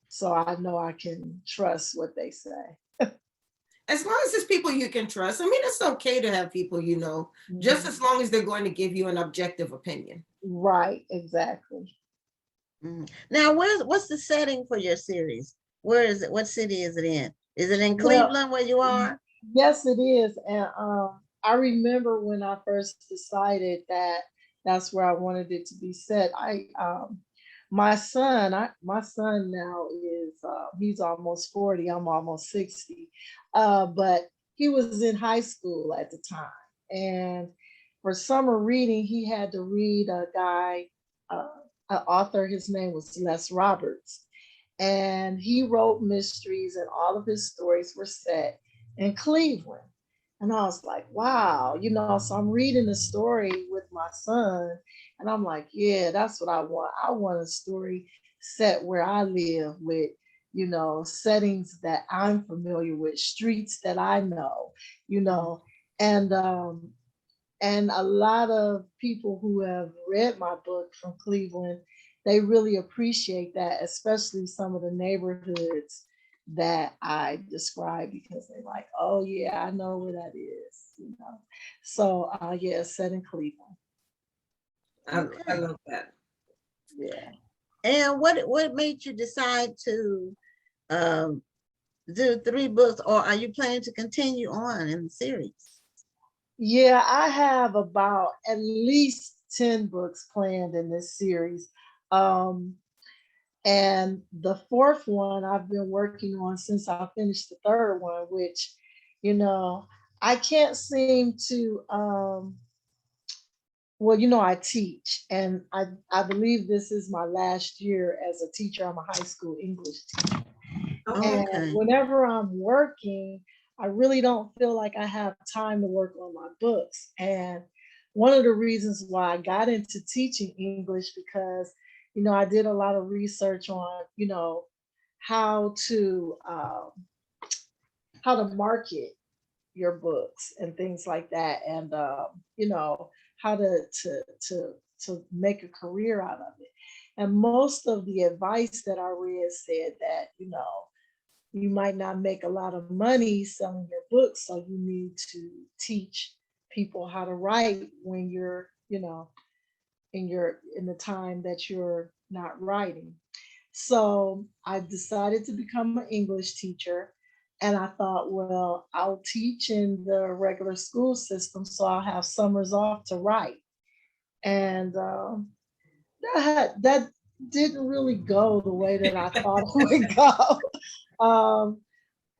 So I know I can trust what they say. As long as it's people you can trust. I mean, it's okay to have people just Mhm. as long as they're going to give you an objective opinion. Right, exactly. Now, what's the setting for your series? Where is it? What city is it in? Is it in Well, Cleveland where you are? yes, it is. And I remember when I first decided that that's where I wanted it to be set. My son now is he's almost 40. I'm almost 60. But he was in high school at the time, and for summer reading, he had to read a guy, uh, an author. His name was Les Roberts, and he wrote mysteries, and all of his stories were set in Cleveland. And I was like, wow, so I'm reading the story with my son, and I'm like, yeah, that's what I want. I want a story set where I live with, settings that I'm familiar with, streets that I know, you know, and and a lot of people who have read my book from Cleveland, they really appreciate that, especially some of the neighborhoods that I describe, because they're like, oh yeah, I know where that is. So yeah, set in Cleveland. I Okay. love that. Yeah. And what made you decide to um, do 3 books, or are you planning to continue on in the series? Yeah, I have about at least 10 books planned in this series. Um, And the fourth one I've been working on since I finished the third one, which, you know, I can't seem to well, I teach, and I believe this is my last year as a teacher. I'm a high school English teacher. Okay. And Okay. whenever I'm working, I really don't feel like I have time to work on my books. And one of the reasons why I got into teaching English, because, I did a lot of research on, how to um, how to market your books and things like that, and how to make a career out of it. And most of the advice that I read said that you might not make a lot of money selling your books, so you need to teach people how to write when you're in the time that you're not writing. So I decided to become an English teacher. And I thought, well, I'll teach in the regular school system, so I'll have summers off to write. And that didn't really go the way that I thought it would go. Um,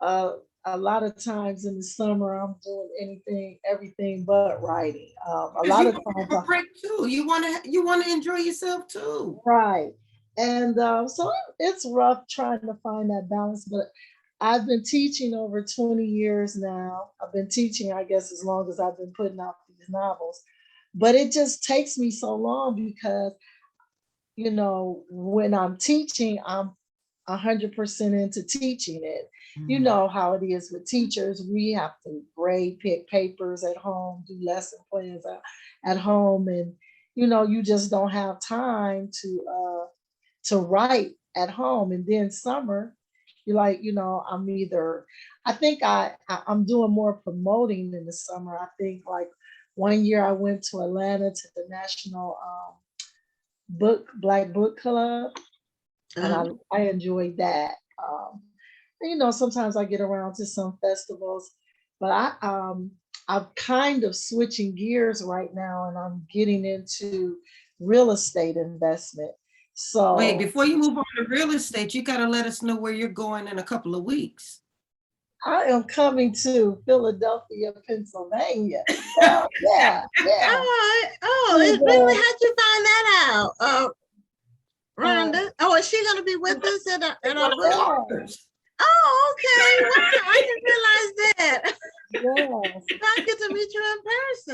uh, a lot of times in the summer, I'm doing everything but writing. A 'Cause lot you of want to times, have a break too. You want to enjoy yourself too. right. And so it's rough trying to find that balance, but I've been teaching over 20 years now. I've been teaching, I guess, as long as I've been putting out these novels. But it just takes me so long because, when I'm teaching, I'm 100% into teaching it. You Mhm. know how it is with teachers. We have to grade, pick papers at home, do lesson plans at home, and you just don't have time to write at home. And then summer, you're like, I think I'm doing more promoting in the summer. I think like one year I went to Atlanta to the National Black Book Club, and Uh-huh. I enjoyed that. And, sometimes I get around to some festivals, but I'm kind of switching gears right now, and I'm getting into real estate investment. Wait, So before you move on to real estate, you got to let us know where you're going in a couple of weeks. I am coming to Philadelphia, Pennsylvania. So yeah, yeah. Oh, To it really? the, How'd you find that out? uh, Rhonda. Oh, is she gonna be with us at One our of the book? yeah, authors. Oh, okay. Wow, I didn't realize that. yes, I get to meet you in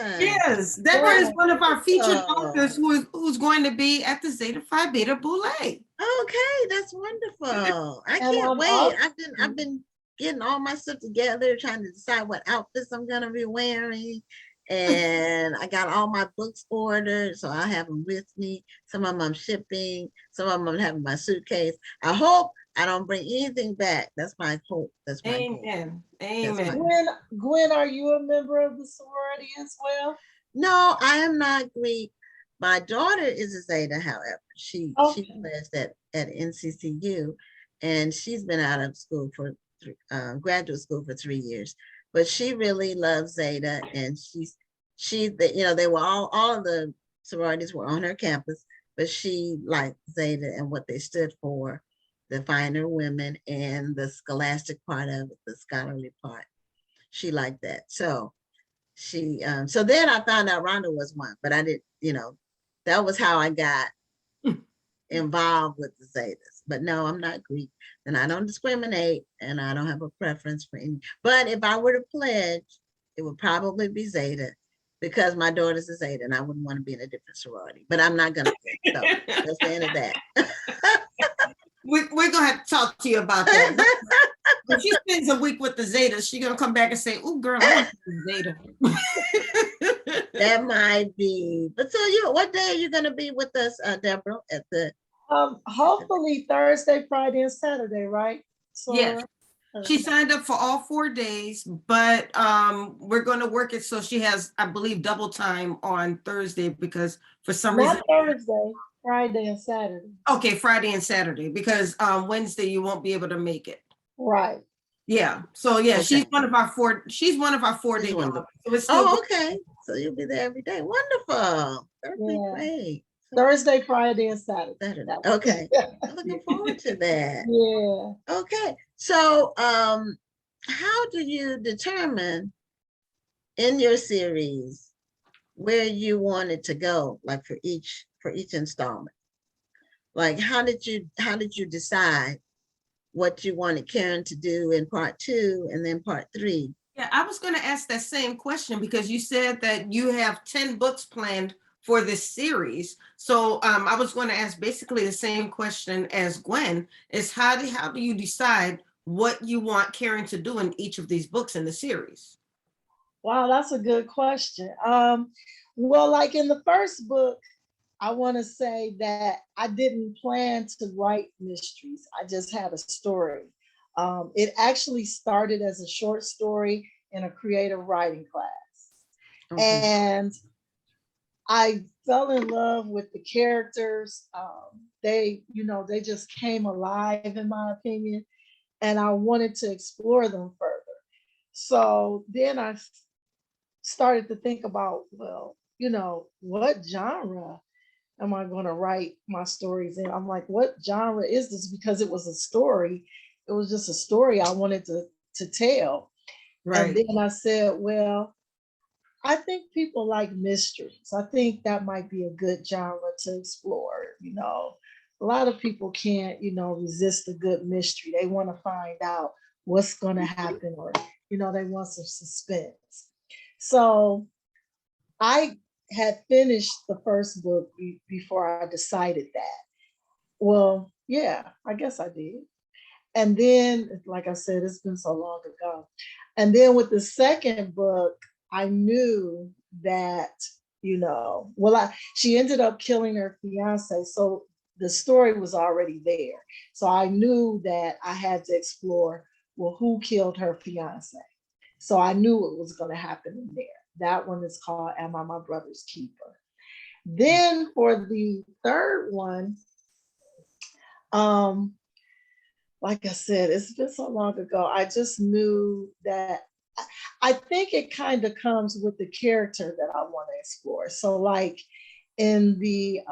person. Yes, Deborah is yes. one of our featured Oh, authors who's going to be at the Zeta Phi Beta Boule. okay, that's wonderful. I And can't I'm wait. also, I've been getting all my stuff together, trying to decide what outfits I'm gonna be wearing. And I got all my books ordered, so I have them with me. Some of them I'm shipping, some of them I'm having my suitcase. I hope I don't bring anything back. That's my hope. That's my goal. Amen. That's my Amen. Gwen, are you a member of the sorority as well? No, I am not Greek. My daughter is a Zeta, however. She Okay. pledged at NCCU, and she's been out of school for graduate school for 3 years. But she really loves Zeta, and they were all of the sororities were on her campus, but she liked Zeta and what they stood for, the finer women and the scholastic part of it, the scholarly part. She liked that. So then I found out Rhonda was one, but I didn't, that was how I got involved with the Zetas. But no, I'm not Greek, and I don't discriminate, and I don't have a preference for any. But if I were to pledge, it would probably be Zeta because my daughter's a Zeta, and I wouldn't want to be in a different sorority. But I'm not gonna pledge, so that's the end of that. We're going to have to talk to you about that. If she spends a week with the Zetas, she's going to come back and say, oh, girl, I want to be a Zeta. That might be. But so what day are you gonna be with us, Deborah, at the? Hopefully Thursday, Friday, and Saturday, right? Yes. So She signed up for all 4 days, but we're going to work it so she has, I believe, double time on Thursday because for some reason. not Thursday, Friday, and Saturday. Okay, Friday and Saturday because Wednesday you won't be able to make it. Right. Yeah. So yeah, Okay. she's one of our 4 day Wonderful. so it's still Okay. So you'll be there every day. Wonderful. That'd be Yeah. great. Thursday, Friday, and Saturday. Saturday. Okay. I'm looking forward to that. Yeah. Okay. So how do you determine in your series where you want it to go, like for each installment? Like how did you decide what you wanted Karen to do in part 2 and then part 3. Yeah, I was going to ask that same question because you said that you have 10 books planned for this series. So I was going to ask basically the same question as Gwen, is how do you decide what you want Karen to do in each of these books in the series? Wow, that's a good question. Well, like in the first book, I want to say that I didn't plan to write mysteries. I just had a story. It actually started as a short story in a creative writing class. Okay. And I fell in love with the characters. They just came alive, in my opinion, and I wanted to explore them further. So then I started to think about, well, what genre am I going to write my stories in? I'm like, what genre is this? Because it was a story. It was just a story I wanted to tell. And then I said, well, I think people like mysteries. I think that might be a good genre to explore. A lot of people can't, resist a good mystery. They want to find out what's going to happen, or, they want some suspense. So I had finished the first book before I decided that. Well, yeah, I guess I did. And then, like I said, it's been so long ago. And then with the second book, I knew that, she ended up killing her fiance. So the story was already there. So I knew that I had to explore, well, who killed her fiance? So I knew what was going to happen in there. That one is called Am I My Brother's Keeper? Then for the third one, like I said, it's been so long ago. I just knew that I think it kind of comes with the character that I want to explore. So like in the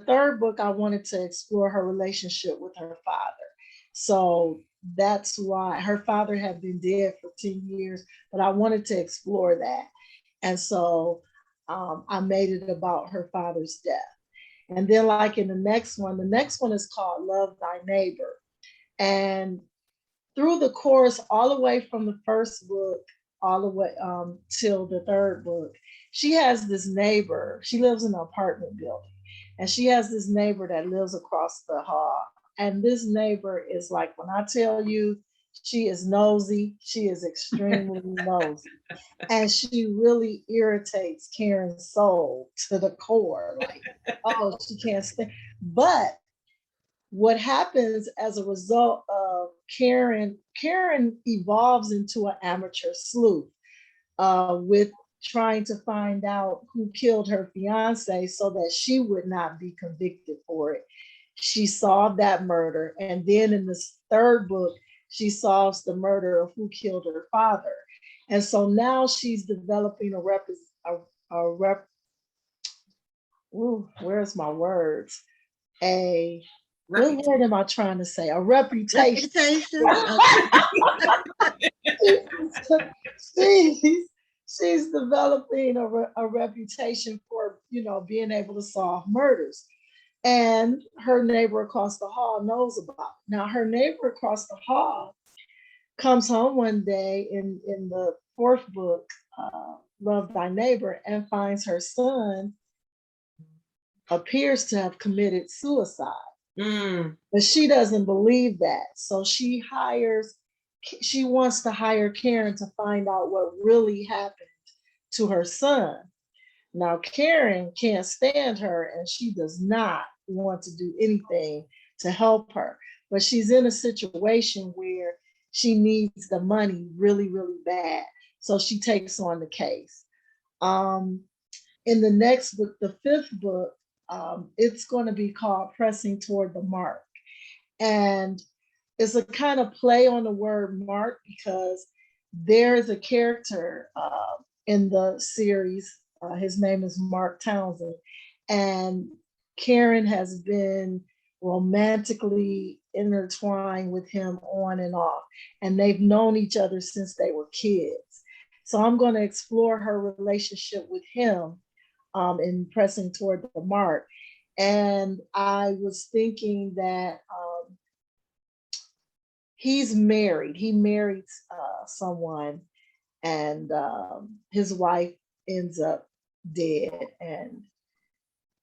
third book, I wanted to explore her relationship with her father. So that's why her father had been dead for 10 years, but I wanted to explore that. And so I made it about her father's death. And then like in the next one is called Love Thy Neighbor. And through the course, all the way from the first book, all the way till the third book, she has this neighbor. She lives in an apartment building. And she has this neighbor that lives across the hall. And this neighbor is like, when I tell you, she is nosy, she is extremely nosy. And she really irritates Karen's soul to the core. Like, oh, she can't stand. But what happens as a result of Karen evolves into an amateur sleuth with trying to find out who killed her fiance so that she would not be convicted for it. She solved that murder. And then in the third book, she solves the murder of who killed her father. And so now she's developing where's my words? What word am I trying to say? A reputation. She's developing a reputation for, being able to solve murders. And her neighbor across the hall knows about it. Now, her neighbor across the hall comes home one day in the fourth book, Love Thy Neighbor, and finds her son appears to have committed suicide. But she doesn't believe that. So she wants to hire Karen to find out what really happened to her son. Now, Karen can't stand her and she does not want to do anything to help her. But she's in a situation where she needs the money really, really bad. So she takes on the case. In the next book, the fifth book, it's going to be called Pressing Toward the Mark. And it's a kind of play on the word mark because there is a character in the series. His name is Mark Townsend. And Karen has been romantically intertwined with him on and off. And they've known each other since they were kids. So I'm going to explore her relationship with him in Pressing Toward the Mark. And I was thinking that he's married. He married someone, and his wife ends up dead, and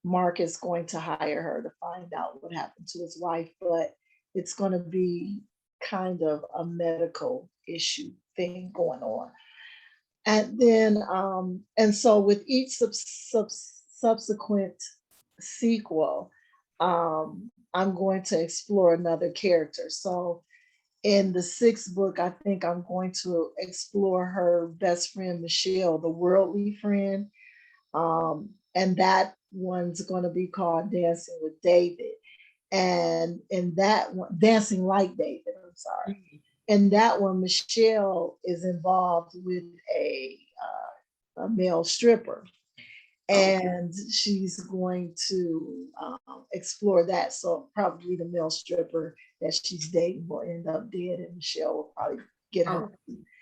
Mark is going to hire her to find out what happened to his wife, but it's going to be kind of a medical issue thing going on. And then, and so with each subsequent sequel, I'm going to explore another character. So in the sixth book, I think I'm going to explore her best friend, Michelle, the worldly friend. And that one's going to be called Dancing with David. And in that one, Dancing Like David, I'm sorry. In that one, Michelle is involved with a male stripper. And she's going to explore that. So probably the male stripper that she's dating will end up dead, and Michelle will probably get her.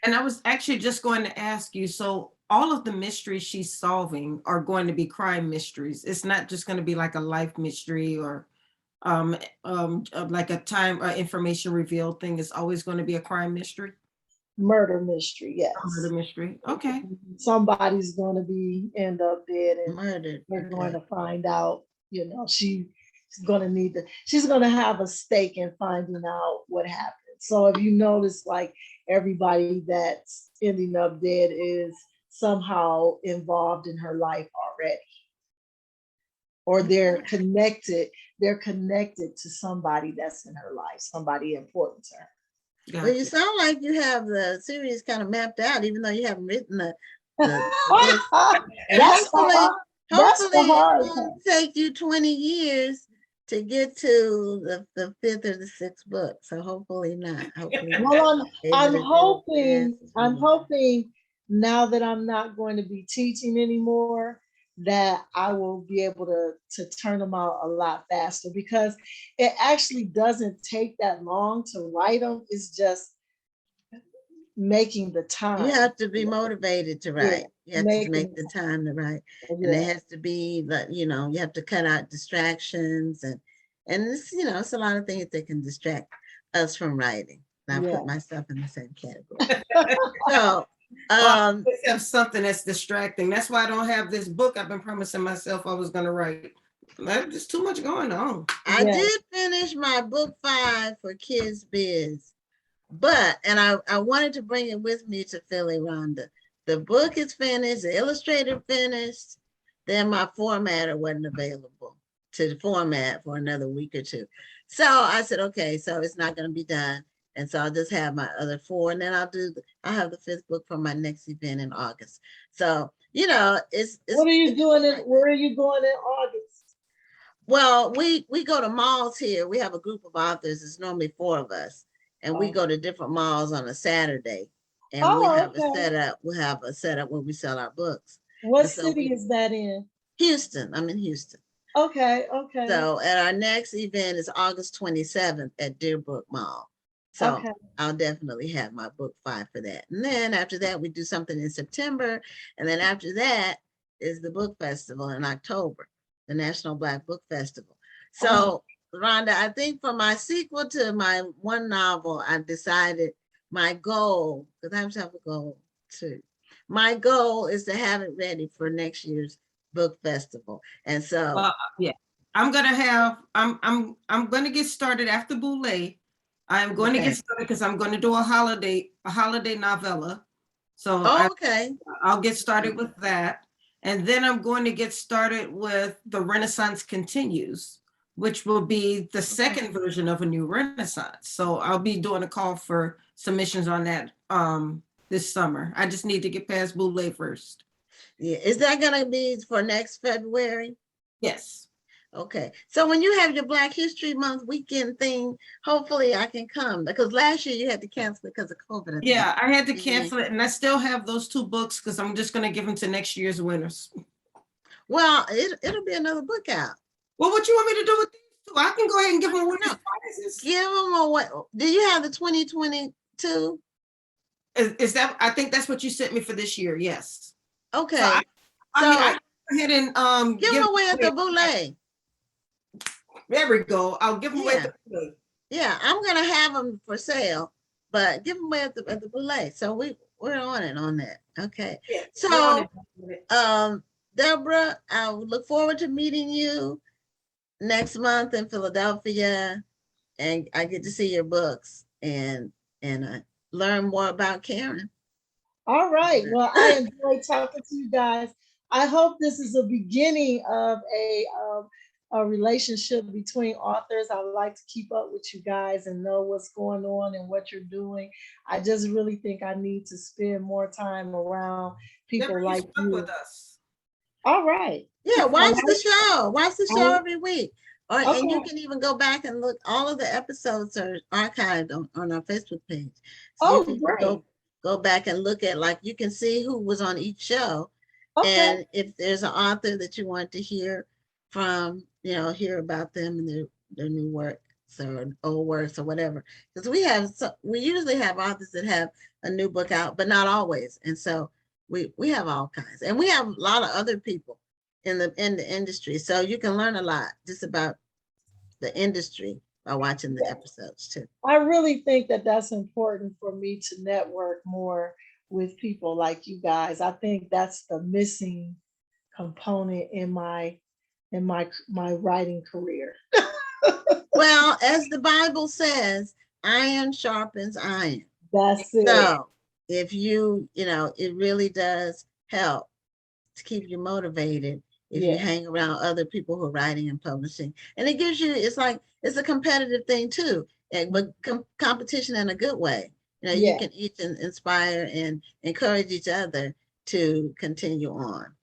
And I was actually just going to ask you, so all of the mysteries she's solving are going to be crime mysteries. It's not just going to be like a life mystery or like a time or information revealed thing. It's always going to be a crime mystery. Murder mystery, yes. Murder mystery. Okay. Somebody's going to be end up dead, and Murdered. we're going to find out. You know, she's going to need she's going to have a stake in finding out what happened. So if you notice, like everybody that's ending up dead is somehow involved in her life already, or they're connected. They're connected to somebody that's in her life, somebody important to her. Well, you sound like you have the series kind of mapped out, even though you haven't written the hopefully it won't take you 20 years to get to the fifth or the sixth book. So hopefully not. Hopefully well, I'm hoping now that I'm not going to be teaching anymore, that I will be able to turn them out a lot faster, because it actually doesn't take that long to write them. It's just making the time. You have to be motivated to write. You have to make the time to write. And it has to be like, you have to cut out distractions and it's, it's a lot of things that can distract us from writing. And I put myself in the same category. So I have something that's distracting. That's why I don't have this book I've been promising myself I was going to write. There's too much going on. I did finish my book 5 for Kids Biz, and I wanted to bring it with me to Philly, Rhonda. The book is finished, the illustrator finished, then my formatter wasn't available to format for another week or two. So I said, okay, so it's not going to be done. And so I'll just have my other 4, and then I'll have the 5th book for my next event in August. So, it's what are you doing? Where are you going in August? Well, we go to malls here. We have a group of authors. It's normally 4 of us, and we go to different malls on a Saturday. And we have a setup. We have a setup where we sell our books. What city is that in? Houston. I'm in Houston. Okay. So, and our next event is August 27th at Deerbrook Mall. So I'll definitely have my book 5 for that. And then after that, we do something in September. And then after that is the book festival in October, the National Black Book Festival. So Rhonda, I think for my sequel to my one novel, I've decided my goal, because I have to have a goal too. My goal is to have it ready for next year's book festival. And so I'm gonna get started after Boulé. I'm going to get started because I'm going to do a holiday novella. So I'll get started with that. And then I'm going to get started with The Renaissance Continues, which will be the second version of a new Renaissance. So I'll be doing a call for submissions on that this summer. I just need to get past Boulé first. Yeah, is that going to be for next February? Yes. Okay, so when you have your Black History Month weekend thing, hopefully I can come, because last year you had to cancel it because of COVID. Yeah, I had to cancel it, and I still have those 2 books because I'm just going to give them to next year's winners. Well, it'll be another book out. Well, what you want me to do with these 2? I can go ahead and give them winners prizes. Give them away. Do you have the 2022? Is that? I think that's what you sent me for this year. Yes. Okay. So I go ahead and give them away at the Boulé. There we go. I'll give them away at the Boulé. Yeah, I'm gonna have them for sale, but give them away at the Boulay. So we're on it on that. Okay. Yeah, we're on So it. Deborah, I look forward to meeting you next month in Philadelphia, and I get to see your books and learn more about Karen. All right. Well, I enjoyed talking to you guys. I hope this is a beginning of a relationship between authors. I like to keep up with you guys and know what's going on and what you're doing. I just really think I need to spend more time around people Deborah, you like stuck with you. us. All right. Yeah, All watch the right. show. Watch the show every week. Or and you Okay. can even go back and look. All of the episodes are archived on our Facebook page. So you Oh, can great. go back and look at, like, you can see who was on each show. Okay. And if there's an author that you want to hear from, hear about them and their new works or old works or whatever. Because we usually have authors that have a new book out, but not always. And so we have all kinds. And we have a lot of other people in the industry. So you can learn a lot just about the industry by watching the episodes too. I really think that that's important for me to network more with people like you guys. I think that's the missing component in my writing career. Well, as the Bible says, iron sharpens iron. That's it. So if it really does help to keep you motivated if you Yeah. hang around other people who are writing and publishing. And it gives you, it's a competitive thing too, but competition in a good way. You Yeah. can each inspire and encourage each other to continue on.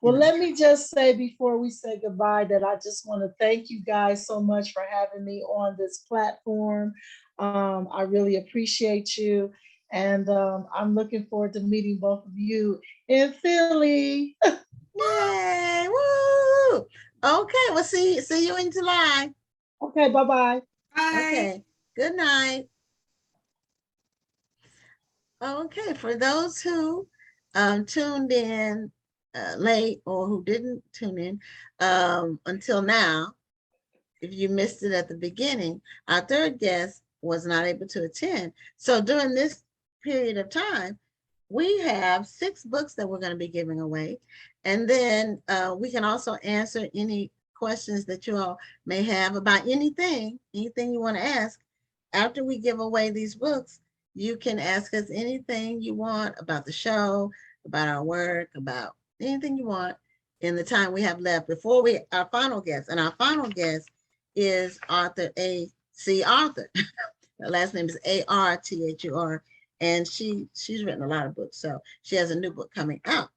Well, let me just say before we say goodbye that I just want to thank you guys so much for having me on this platform. I really appreciate you. And I'm looking forward to meeting both of you in Philly. Yay! Woo! Okay, we'll see you in July. Okay, bye-bye. Bye. Okay, good night. Okay, for those who tuned in late or who didn't tune in until now, if you missed it at the beginning, our third guest was not able to attend. So during this period of time, we have 6 books that we're going to be giving away. And then we can also answer any questions that you all may have about anything you want to ask. After we give away these books, you can ask us anything you want about the show, about our work, about anything you want in the time we have left before our final guest. And our final guest is author A.C. Arthur. Her last name is A.R.T.H.U.R. And she's written a lot of books. So she has a new book coming out.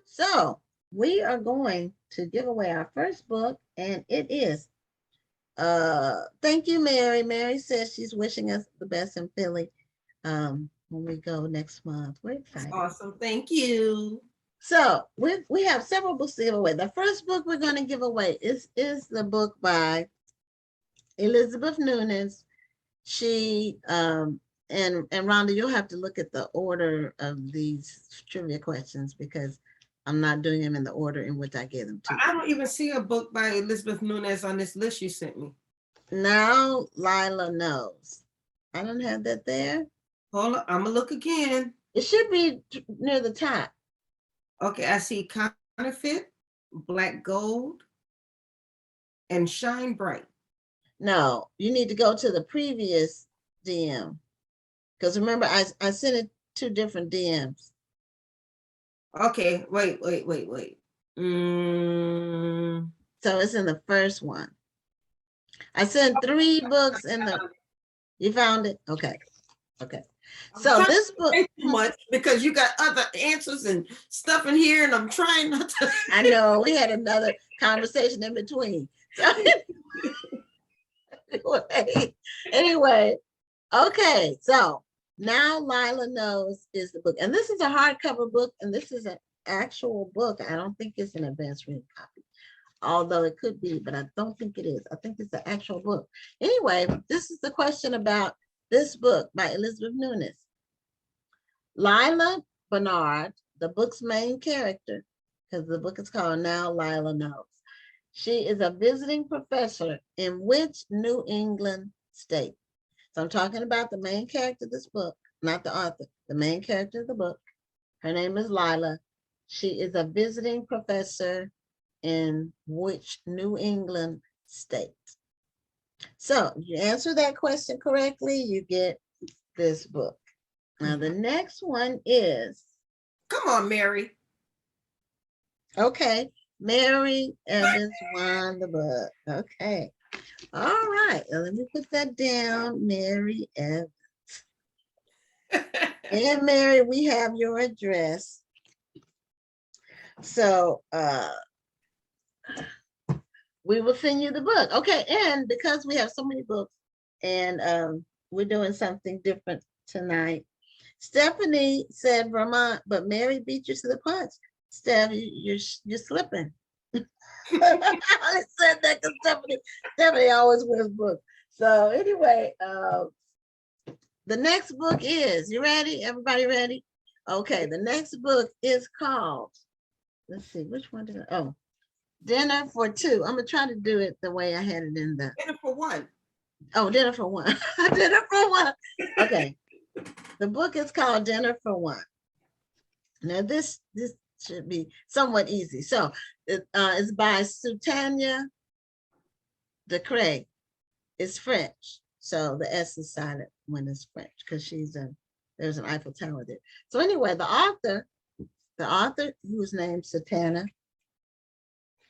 So we are going to give away our first book, and it is thank you, Mary. Mary says she's wishing us the best in Philly when we go next month. We're excited. Awesome. Thank you. So we have several books to give away. The first book we're going to give away is the book by Elizabeth Nunez. She and Rhonda, you'll have to look at the order of these trivia questions because I'm not doing them in the order in which I gave them to you. I don't even see a book by Elizabeth Nunez on this list you sent me. Now Lila knows. I don't have that there. Hold on, I'm gonna look again. It should be near the top. Okay, I see Counterfeit, Black Gold, and Shine Bright. No, you need to go to the previous DM. Because remember, I sent it 2 different DMs. Okay, wait. So it's in the first one. I sent 3 books in the, you found it? Okay. So this book. Too much because you got other answers and stuff in here, and I'm trying not to. I know, we had another conversation in between. So, anyway, okay, so Now Lila Knows is the book. And this is a hardcover book, and this is an actual book. I don't think it's an advanced reading copy, although it could be, but I don't think it is. I think it's the actual book. Anyway, this is the question about this book by Elizabeth Nunez. Lila Bernard, the book's main character, because the book is called Now Lila Knows. She is a visiting professor in which New England state. So I'm talking about the main character of this book, not the author, the main character of the book. Her name is Lila. She is a visiting professor in which New England state? So you answer that question correctly, you get this book. Now the next one is, Come on, Mary. okay, Mary Evans won the book. Okay. All right, let me put that down, Mary Evans. And Mary, we have your address. So we will send you the book. Okay, and because we have so many books and we're doing something different tonight. Stephanie said Vermont, but Mary beat you to the punch. Steph, you're slipping. I said that because Stephanie always wins books. So anyway, the next book is, you ready? Everybody ready? Okay, the next book is called, let's see, which one did I, oh, Dinner for Two. I'm gonna try to do it the way I had it in the, Dinner for one. oh, Dinner for One. Dinner for One. Okay, the book is called Dinner for One. Now this should be somewhat easy. So it's by Sutanya de Craig. It's French. So the S is silent when it's French because there's an Eiffel Tower there. So anyway, the author whose name Sutanya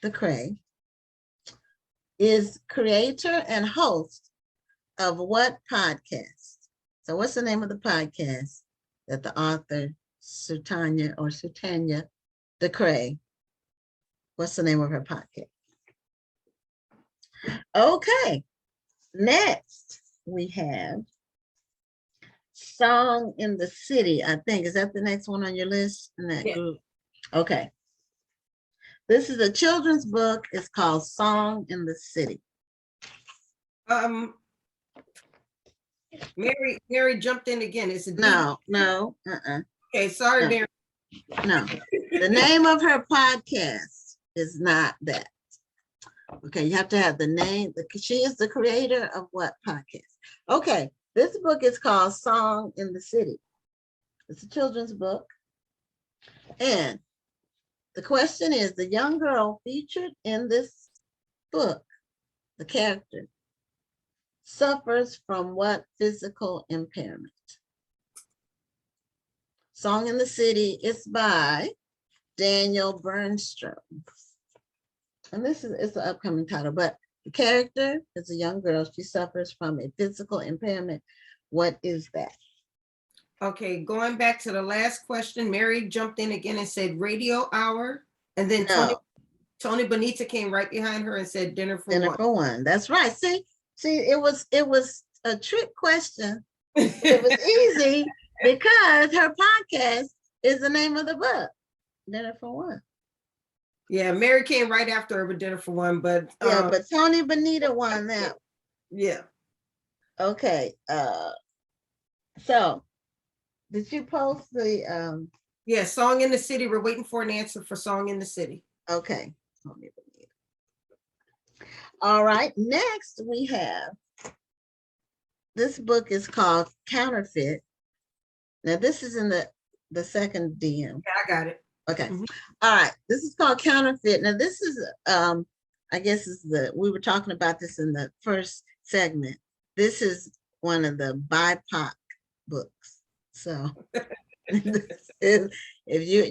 de Craig is creator and host of what podcast? So what's the name of the podcast that the author Sutanya de Craig, what's the name of her podcast? Okay, next we have Song in the City, I think. Is that the next one on your list in that group? Okay. This is a children's book. It's called Song in the City. Mary jumped in again. Is it No. Okay, sorry, No. Mary. No, the name of her podcast is not that. Okay, you have to have the name. She is the creator of what podcast? Okay, this book is called Song in the City. It's a children's book. And the question is, the young girl featured in this book, the character, suffers from what physical impairment? Song in the City is by Daniel Bernstrom. And it's an upcoming title, but the character is a young girl. She suffers from a physical impairment. What is that? Okay, going back to the last question, Mary jumped in again and said radio hour. And then No. Tony Bonita came right behind her and said dinner for Dinner one. for One. That's right. See, it was a trick question. It was easy because her podcast is the name of the book, Dinner for One. Yeah, Mary came right after her with dinner for one, but Yeah, but Tony Bonita won that. yeah. Okay. So did you post the Yeah, Song in the City. We're waiting for an answer for Song in the City. okay. Tony Bonita. All right, next we have, this book is called Counterfeit. Now this is in the second DM. Yeah, I got it. Okay. Mhm. All right. This is called Counterfeit. Now this is I guess we were talking about this in the first segment. This is one of the BIPOC books. So if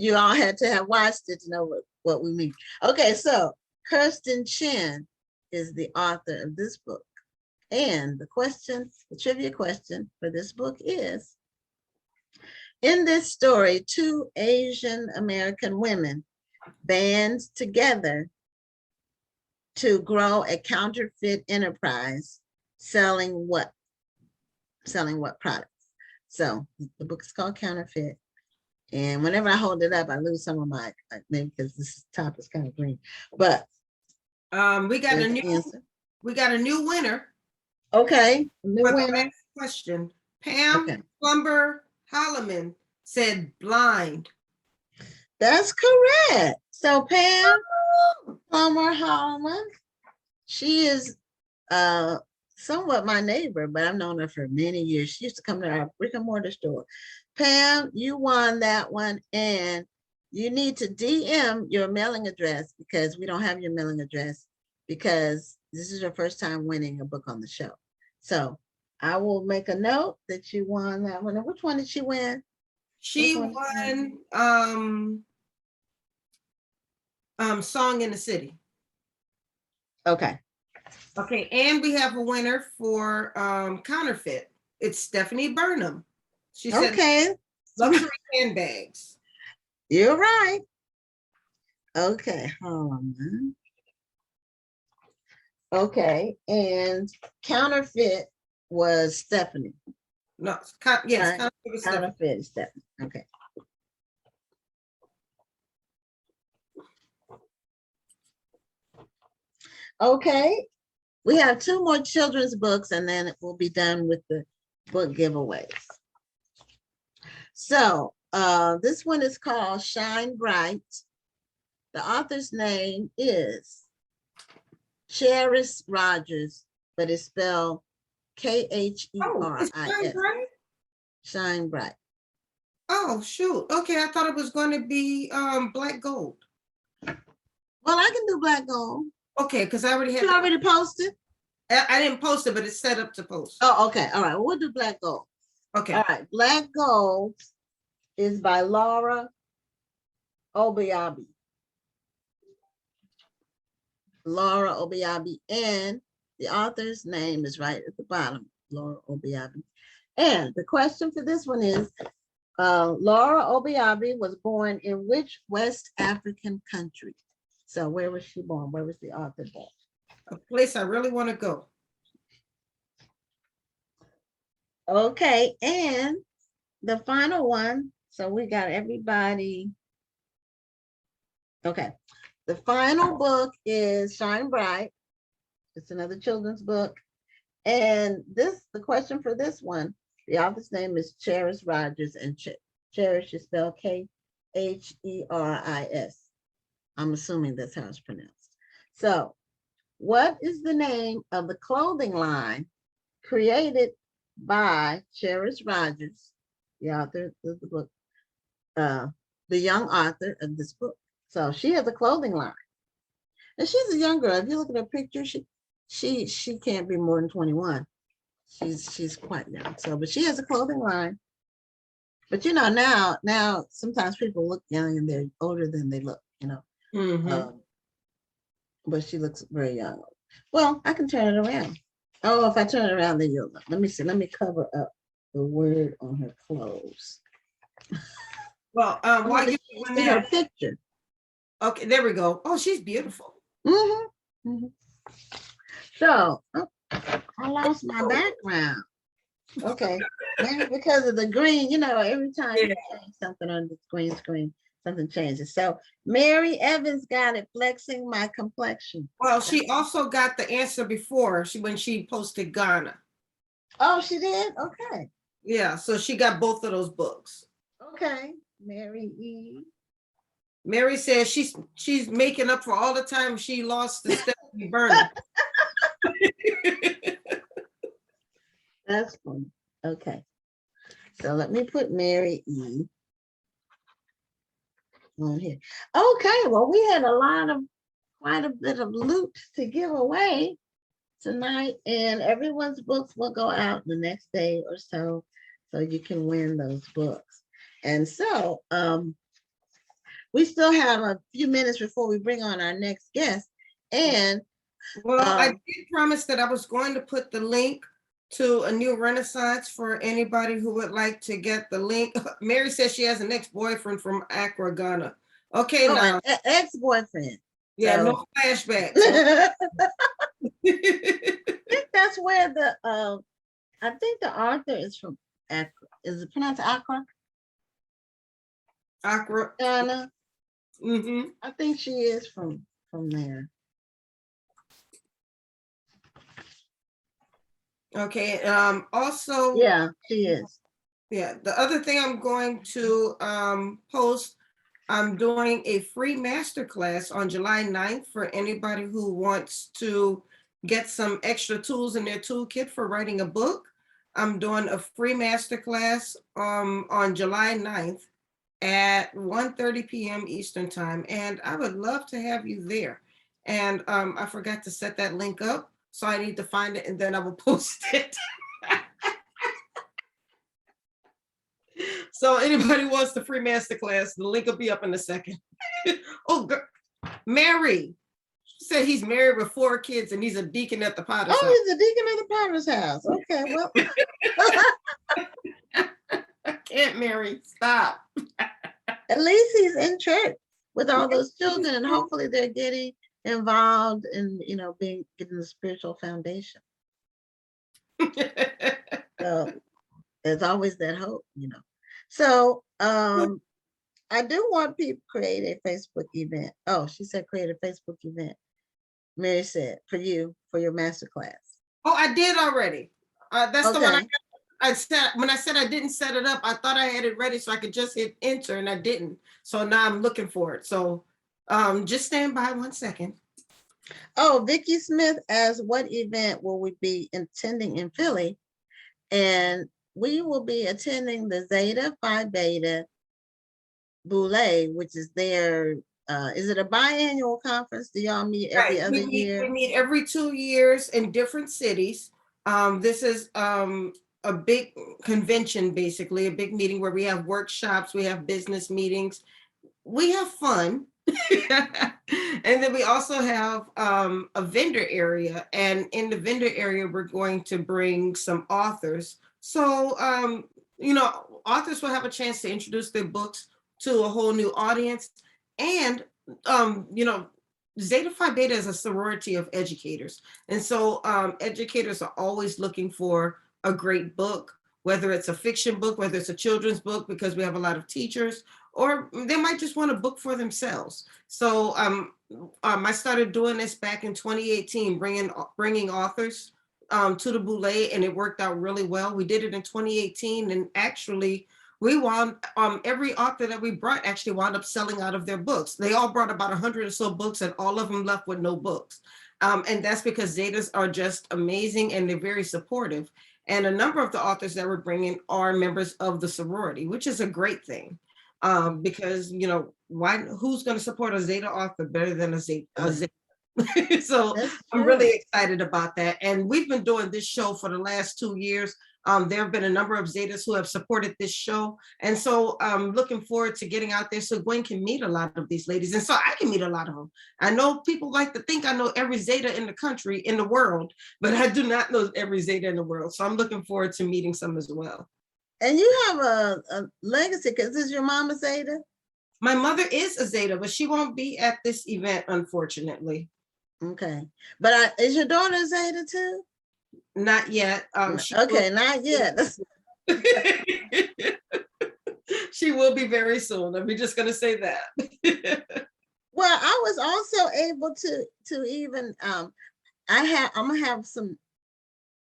you all had to have watched it to know what we mean. Okay, so Kirsten Chin is the author of this book. And the trivia question for this book is, in this story, two Asian American women band together to grow a counterfeit enterprise selling what? Selling what products? So the book is called Counterfeit. And whenever I hold it up, I lose some of my, maybe because this top is kind of green, but We got there's a the new answer. winner Okay, new for the winner. last question. Pam Okay. Plumber Holloman said blind. That's correct. So Pam Plummer Holloman, she is somewhat my neighbor, but I've known her for many years. She used to come to our brick and mortar store. Pam, you won that one, and you need to DM your mailing address because we don't have your mailing address because this is your first time winning a book on the show. So I will make a note that you won that one. And which one did she win? She Which one? won Song in the City. Okay. Okay, and we have a winner for Counterfeit. It's Stephanie Burnham. She said Okay. luxury handbags. You're right. Okay. Hold on, man. Okay. And Counterfeit was Stephanie. No, yes, Right. Counterfeit was Stephanie. Counterfeit is Stephanie. Okay. Okay. We have 2 more children's books and then we'll be done with the book giveaways. So this one is called Shine Bright. The author's name is Cherish Rogers, but it's spelled K-H-E-R-I-S. Oh, it's Shine Bright? Shine Bright. Oh, shoot. Okay, I thought it was going to be Black Gold. Well, I can do Black Gold. Okay, because I already had. You already posted? I didn't post it, but it's set up to post. Oh, okay. All right. We'll do Black Gold. Okay. All right. Black Gold is by Laura Obiabi. Laura Obiabi, and the author's name is right at the bottom, Laura Obiabi. And the question for this one is, Laura Obiabi was born in which West African country? So where was she born? Where was the author born? A place I really want to go. Okay, and the final one, so we got everybody. Okay, the final book is Shine Bright. It's another children's book. And the question for this one, the author's name is Cherish Rogers, and Cherish is spelled K-H-E-R-I-S. I'm assuming that's how it's pronounced. So what is the name of the clothing line created by Cherish Rogers, the author of the book, the young author of this book? So she has a clothing line. And she's a young girl. If you look at her picture, she can't be more than 21. She's quite young. So, but she has a clothing line. But you know, now sometimes people look young and they're older than they look, you know. But she looks very young. Well, I can turn it around. Oh, if I turn it around, then you'll know. Let me see. Let me cover up the word on her clothes. Well, while you're doing See her that, picture. okay, there we go. Oh, she's beautiful. So, I lost my background. Okay, maybe because of the green, you know, every time you change something on the green screen, something changes. So Mary Evans got it, flexing my complexion. Well, she also got the answer before when she posted Ghana. Oh, she did? Okay. Yeah, so she got both of those books. Okay, Mary E. Mary says she's making up for all the time she lost to Stephanie Burnham. That's funny. Okay. So let me put Mary E. on here. Okay, well, we had quite a bit of loot to give away tonight, and everyone's books will go out the next day or so you can win those books. And so we still have a few minutes before we bring on our next guest. And well, I did promise that I was going to put the link to A New Renaissance for anybody who would like to get the link. Mary says she has an ex-boyfriend from Accra, Ghana. Okay, now. Ex-boyfriend. Yeah, so. no flashbacks. I think that's where I think the author is from Accra. Is it pronounced Accra? Accra. Ghana. Mm-hmm. I think she is from there. Okay. Also. Yeah, she is. Yeah. The other thing I'm going to post, I'm doing a free masterclass on July 9th for anybody who wants to get some extra tools in their toolkit for writing a book. I'm doing a free masterclass on July 9th at 1:30 p.m. Eastern time. And I would love to have you there. And I forgot to set that link up. So I need to find it and then I will post it. So anybody wants the free masterclass, the link will be up in a second. Oh, girl. Mary said he's married with 4 kids and he's a deacon at the Potter's house. Oh, he's a deacon at the Potter's house. Okay, well. Can't Mary, stop. At least he's in church with all those children, and hopefully they're getting involved in, getting the spiritual foundation. So there's always that hope, So I do want people to create a Facebook event. Oh, she said create a Facebook event. Mary said for you, for your masterclass. Oh, I did already. That's Okay. the one I said. When I said I didn't set it up, I thought I had it ready so I could just hit enter, and I didn't. So now I'm looking for it. So just stand by 1 second. Oh, Vicki Smith asks, what event will we be attending in Philly? And we will be attending the Zeta Phi Beta Boule, which is their, is it a biannual conference? Do y'all meet every Right. other year? We meet every 2 years in different cities. This is a big convention, basically, a big meeting where we have workshops, we have business meetings, we have fun. And then we also have a vendor area. And in the vendor area, we're going to bring some authors. So, authors will have a chance to introduce their books to a whole new audience. And, Zeta Phi Beta is a sorority of educators. And so educators are always looking for a great book, whether it's a fiction book, whether it's a children's book, because we have a lot of teachers, or they might just want a book for themselves. So I started doing this back in 2018, bringing authors to the Boule, and it worked out really well. We did it in 2018, and actually we wound every author that we brought actually wound up selling out of their books. They all brought about 100 or so books, and all of them left with no books. And that's because Zetas are just amazing and they're very supportive. And a number of the authors that we're bringing are members of the sorority, which is a great thing. Because who's going to support a Zeta author better than a Zeta? So I'm really excited about that. And we've been doing this show for the last 2 years. There have been a number of Zetas who have supported this show. And so I'm looking forward to getting out there so Gwen can meet a lot of these ladies. And so I can meet a lot of them. I know people like to think I know every Zeta in the country, in the world, but I do not know every Zeta in the world. So I'm looking forward to meeting some as well. And you have a legacy, because is your mom a Zeta? My mother is a Zeta, but she won't be at this event, unfortunately. Okay. But is your daughter a Zeta too? Not yet. Okay, not yet. She will be very soon. I'm just going to say that. Well, I was also able to even, I'm going to have some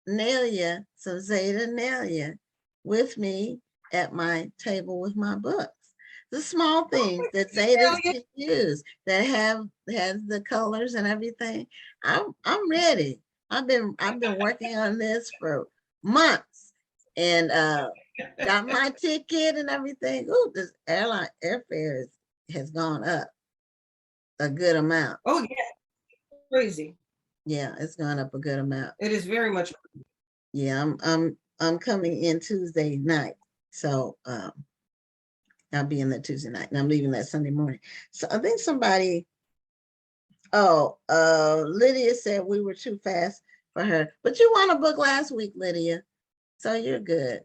Nelia, some Zeta Nelia with me at my table with my books. The small things that Zetas can use that has the colors and everything. I'm ready. I've been working on this for months, and got my ticket and everything. Ooh, this airfare has gone up a good amount. Oh yeah, crazy. Yeah, it's gone up a good amount. It is very much. Yeah, I'm coming in Tuesday night, so I'll be in that Tuesday night, and I'm leaving that Sunday morning. So I think somebody, Lydia said we were too fast for her, but you won a book last week, Lydia, so you're good.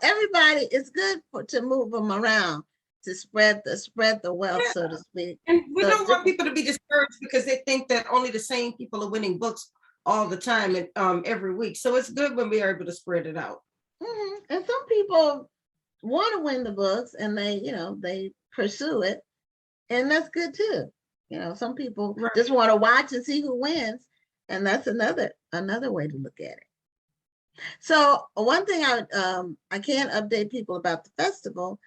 Everybody, it's good to move them around, to spread the wealth, so to speak. And we don't want people to be discouraged because they think that only the same people are winning books all the time and every week. So it's good when we are able to spread it out. Mm-hmm. And some people want to win the books, and they pursue it, and that's good too. Some people just want to watch and see who wins, and that's another way to look at it. So one thing I can't update people about the festival.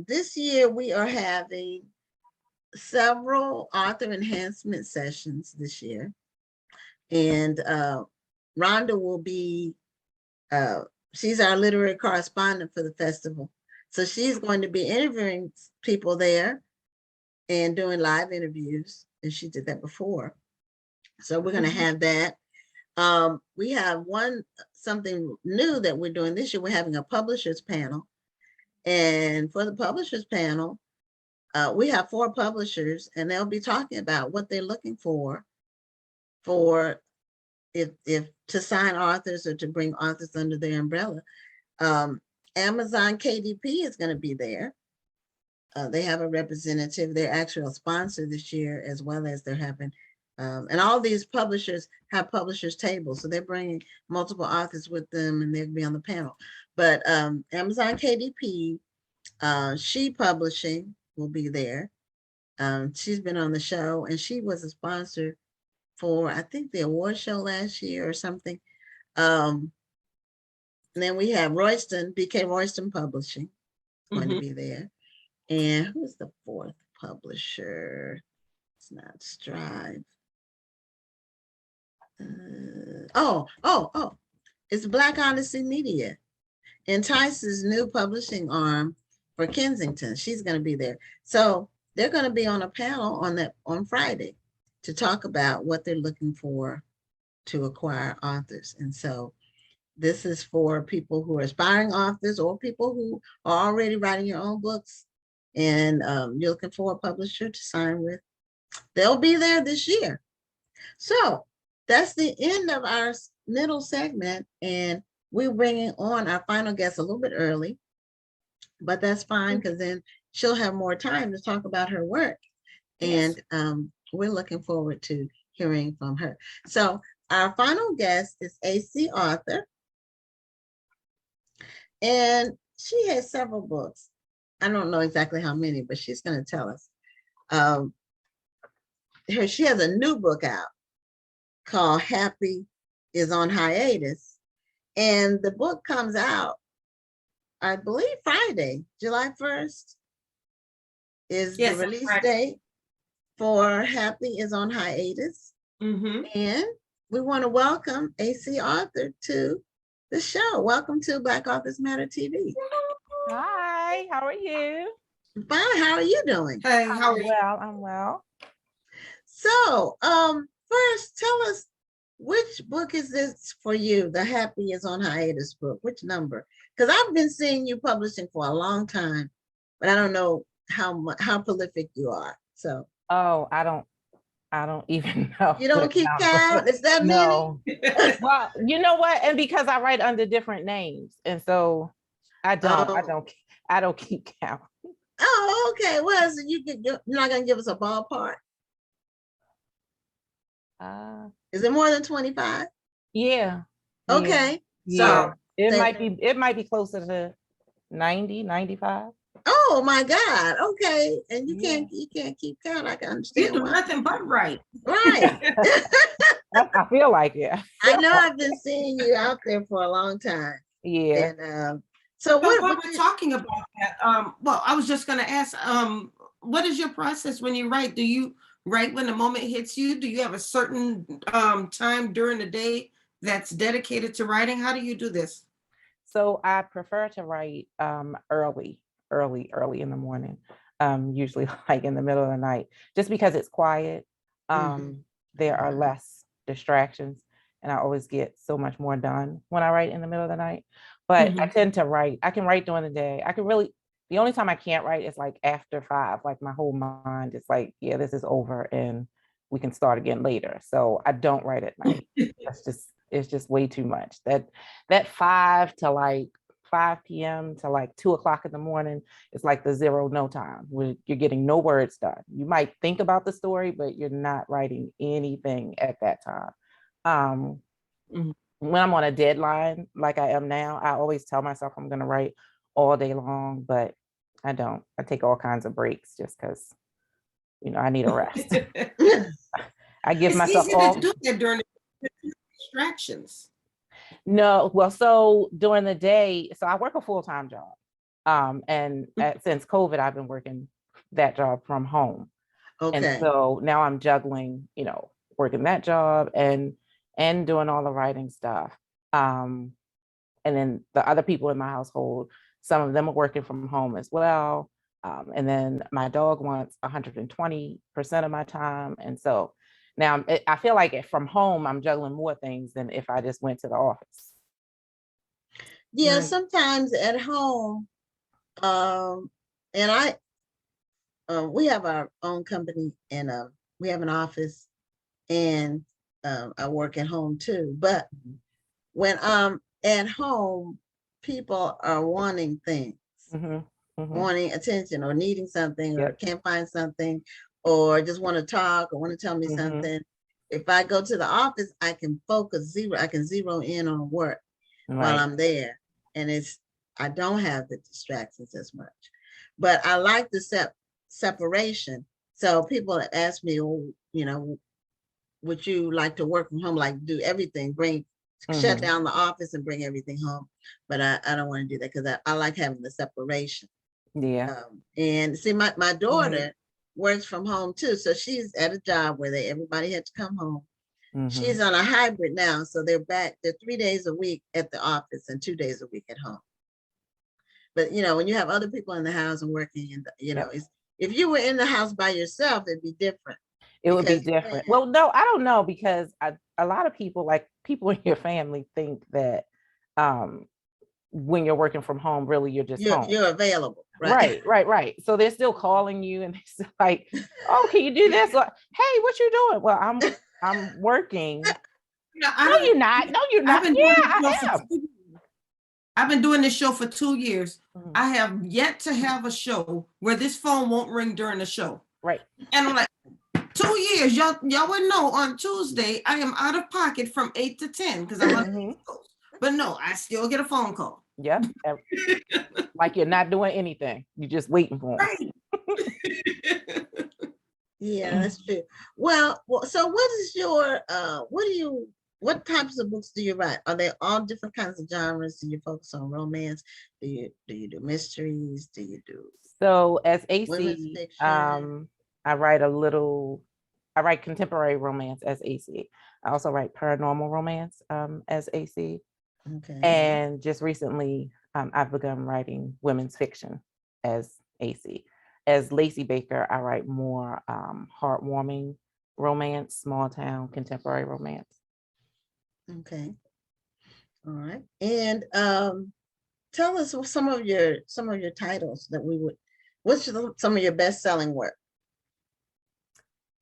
This year we are having several author enhancement sessions this year. And Rhonda will be, she's our literary correspondent for the festival. So she's going to be interviewing people there and doing live interviews. And she did that before. So we're going to have that. We have something new that we're doing this year. We're having a publishers panel. And for the publishers panel, we have 4 publishers, and they'll be talking about what they're looking for if to sign authors or to bring authors under their umbrella. Amazon KDP is going to be there. They have a representative. They're actually a sponsor this year, as well as they're having, and all these publishers have publishers tables. So they're bringing multiple authors with them, and they'll be on the panel. But Amazon KDP, She Publishing will be there. She's been on the show, and she was a sponsor for, I think, the award show last year or something. And then we have Royston, BK Royston Publishing, going to be there. And who's the 4th publisher? It's not Strive. It's Black Odyssey Media. Entice's new publishing arm for Kensington. She's going to be there. So they're going to be on a panel on Friday to talk about what they're looking for to acquire authors. And so this is for people who are aspiring authors or people who are already writing your own books, and you're looking for a publisher to sign with. They'll be there this year. So that's the end of our middle segment, and we're bringing on our final guest a little bit early, but that's fine, because then she'll have more time to talk about her work. Yes. And we're looking forward to hearing from her. So our final guest is AC author, and she has several books. I don't know exactly how many, but she's going to tell us. She has a new book out called Happy is on Hiatus. And the book comes out, I believe, Friday, July 1st is the release date for Happy is on Hiatus. And we want to welcome AC author to the show. Welcome to Black Authors Matter TV. Hi, how are you? Fine, how are you doing? Hey, how are you? Well, I'm well. So, first, tell us, which book is this for you, the Happy is on Hiatus book? Which number? Because I've been seeing you publishing for a long time, but I don't know how prolific you are. So. Oh, I don't even know. You don't keep count? Is that no. Well, you know what? And because I write under different names, and so I don't keep count. Oh, okay. Well, so you're not gonna give us a ballpark. Is it more than 25? Yeah. Okay. Yeah. So it might be closer to 90, 95. Oh my God. Okay. And you can't keep count. I can understand. You do nothing but right. Right. I feel like it. I know I've been seeing you out there for a long time. Yeah. And so what we're talking about that, well, I was just gonna ask, what is your process when you write? Do you write when the moment hits you? Do you have a certain time during the day that's dedicated to writing? How do you do this? So I prefer to write early in the morning, usually like in the middle of the night, just because it's quiet. There are less distractions, and I always get so much more done when I write in the middle of the night. But I tend to write. I can write during the day. The only time I can't write is like after 5. Like my whole mind is like, yeah, this is over and we can start again later. So I don't write at night. It's just way too much. That 5 p.m. to like 2 o'clock in the morning is like the zero no time where you're getting no words done. You might think about the story, but you're not writing anything at that time. When I'm on a deadline, like I am now, I always tell myself I'm going to write all day long, but I don't. I take all kinds of breaks just because, I need a rest. I give myself all. To do that during the distractions. No, well, so during the day, so I work a full-time job. And since COVID, I've been working that job from home. And Okay. so now I'm juggling, working that job and doing all the writing stuff. And then the other people in my household, some of them are working from home as well. And then my dog wants 120% of my time. And so now I feel like from home, I'm juggling more things than if I just went to the office. Yeah, Right. sometimes at home, and we have our own company and we have an office, and I work at home too. But when I'm at home, people are wanting things, Mm-hmm. Mm-hmm. wanting attention or needing something or Yep. can't find something or just want to talk or want to tell me Mhm. something. If I go to the office, I can I can zero in on work while Right. I'm there. And I don't have the distractions as much. But I like the separation. So people ask me, oh, would you like to work from home, like do everything, shut Mhm. down the office and bring everything home? But I don't want to do that because I like having the separation. Yeah. And see, my Mm-hmm. daughter works from home too. So she's at a job where everybody had to come home. Mhm. She's on a hybrid now. So they're 3 days a week at the office and 2 days a week at home. But when you have other people in the house and working, and Yep. if you were in the house by yourself, it'd be different. It would be Because you different. can't- Well, no, I don't know, because a lot of people, like people in your family, think that when you're working from home, really you're just home. You're available, right? Right. So they're still calling you and they're still like, "Oh, can you do this?" Or, "Hey, what you doing?" Well, I'm working. No, No, you're not. No, you're not. I've been Yeah, doing this I show am. for 2 years. I've been doing this show for 2 years. Mhm. I have yet to have a show where this phone won't ring during the show. Right. And I'm like, 2 years, y'all wouldn't know. On Tuesday, I am out of pocket from 8 to 10 because I'm on the Mhm. East Coast. But no, I still get a phone call. Yep. Like you're not doing anything. You're just waiting for them. Right. Yeah, that's true. Well, so what is your what types of books do you write? Are they all different kinds of genres? Do you focus on romance? Do you do mysteries? Do you do So as women's AC, fiction? I write contemporary romance as AC. I also write paranormal romance as AC. Okay. And just recently, I've begun writing women's fiction as AC. As Lacey Baker, I write more heartwarming romance, small town contemporary romance. Okay. All right. And tell us some of your titles that what's some of your best-selling work?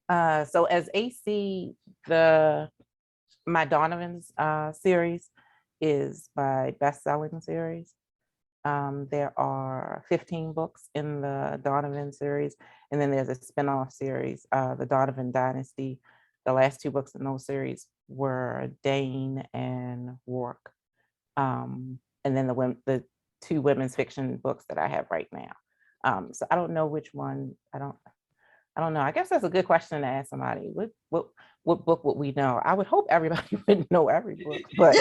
So as AC, my Donovan's series is my best-selling series. There are 15 books in the Donovan series, and then there's a spin-off series, the Donovan Dynasty. The last 2 books in those series were Dane and Rourke. And then the 2 women's fiction books that I have right now. So I don't know which one. I don't know. I guess that's a good question to ask somebody. What book would we know? I would hope everybody would know every book, but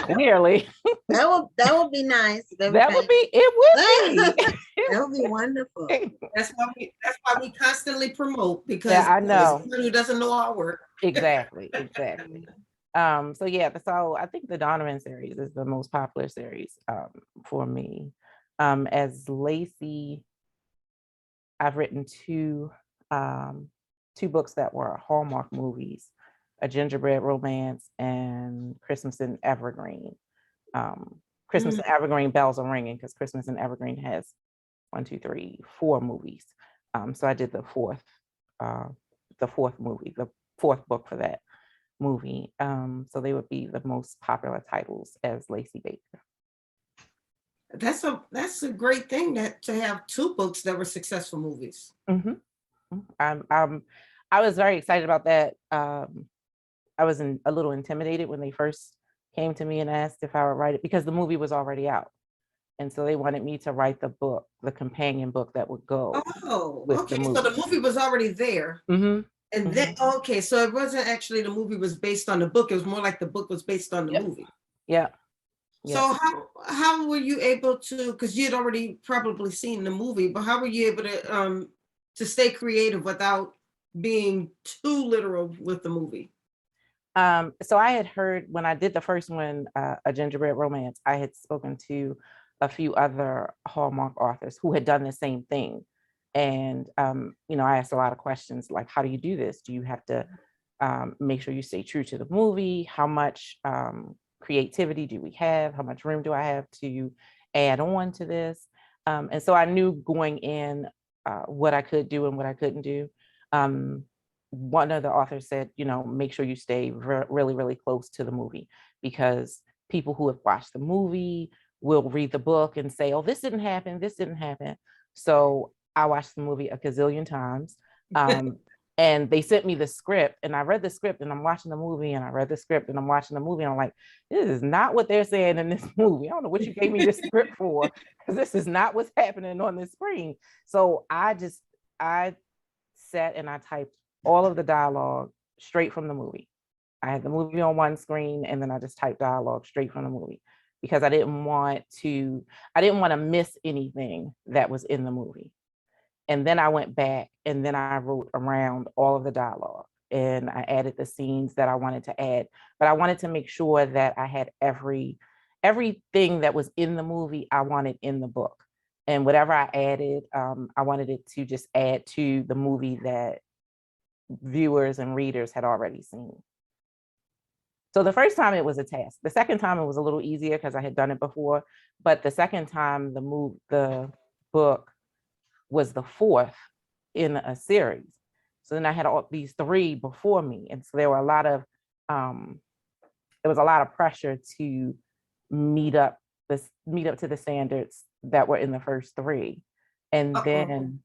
clearly that would be nice. it would be. That would be wonderful. That's why we constantly promote, because Yeah, I know. someone who doesn't know our work. Exactly. So I think the Donovan series is the most popular series for me. As Lacey, I've written 2 books that were Hallmark movies, A Gingerbread Romance and Christmas in Evergreen. Christmas in Evergreen, bells are ringing, because Christmas in Evergreen has 4 movies. So I did the fourth movie, the 4th book for that movie. So they would be the most popular titles as Lacey Baker. That's a great thing to have 2 books that were successful movies. Mm-hmm. I was very excited about that. I was a little intimidated when they first came to me and asked if I would write it, because the movie was already out. And so they wanted me to write the book, the companion book that would go. Oh, with okay. the So the movie was already there. Mm-hmm. And then, okay, so it wasn't actually the movie was based on the book. It was more like the book was based on the movie. Yeah. So how were you able to, because you had already probably seen the movie, but how were you able to stay creative without being too literal with the movie? So I had heard when I did the first one, A Gingerbread Romance, I had spoken to a few other Hallmark authors who had done the same thing. And, I asked a lot of questions like, how do you do this? Do you have to make sure you stay true to the movie? How much creativity do we have? How much room do I have to add on to this? And so I knew going in what I could do and what I couldn't do. One of the authors said, make sure you stay really, really close to the movie, because people who have watched the movie will read the book and say, oh, this didn't happen, this didn't happen. So I watched the movie a gazillion times. And they sent me the script, and I read the script, and I'm watching the movie, and I read the script, and I'm watching the movie, and I'm like, this is not what they're saying in this movie. I don't know what you gave me this script for, because this is not what's happening on the screen. So I sat and I typed all of the dialogue straight from the movie. I had the movie on one screen, and then I just typed dialogue straight from the movie, because I didn't want to miss anything that was in the movie. And then I went back and then I wrote around all of the dialogue, and I added the scenes that I wanted to add, but I wanted to make sure that I had everything that was in the movie I wanted in the book. And whatever I added, I wanted it to just add to the movie that viewers and readers had already seen. So the first time it was a task. The second time it was a little easier because I had done it before. But the second time, the book was the fourth in a series. So then I had all these three before me, and so there was a lot of pressure to meet up to the standards that were in the first three, and then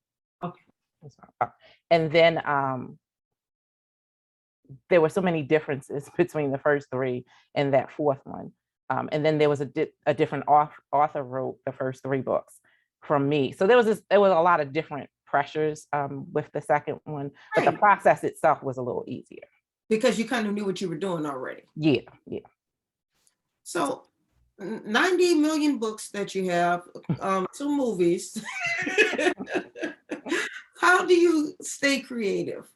there were so many differences between the first three and that fourth one. And then there was a different author wrote the first three books from me. So there was a lot of different pressures with the second one, but the process itself was a little easier. Because you kind of knew what you were doing already. Yeah. So 90 million books that you have, 2 movies. How do you stay creative?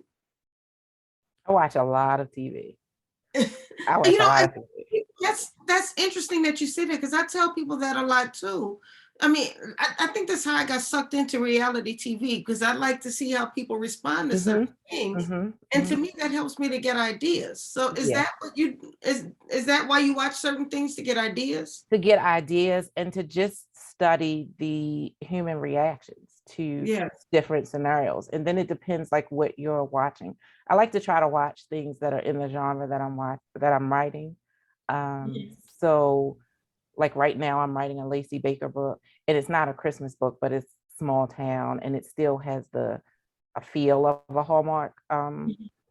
I watch a lot of TV. I watch a lot of TV. That's interesting that you say that, because I tell people that a lot too. I mean, I think that's how I got sucked into reality TV, because I like to see how people respond to certain things. And to me, that helps me to get ideas. So is that what is that why you watch certain things, to get ideas? To get ideas and to just study the human reactions to different scenarios. And then it depends like what you're watching. I like to try to watch things that are in the genre that I'm writing. So like right now I'm writing a Lacey Baker book, and it's not a Christmas book, but it's small town, and it still has a feel of a Hallmark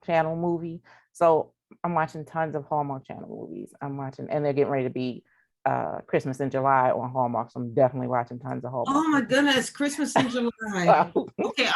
channel movie. So I'm watching tons of Hallmark channel movies. And they're getting ready to be Christmas in July on Hallmark. So I'm definitely watching tons of Hallmark. Oh my goodness, Christmas in July. Okay,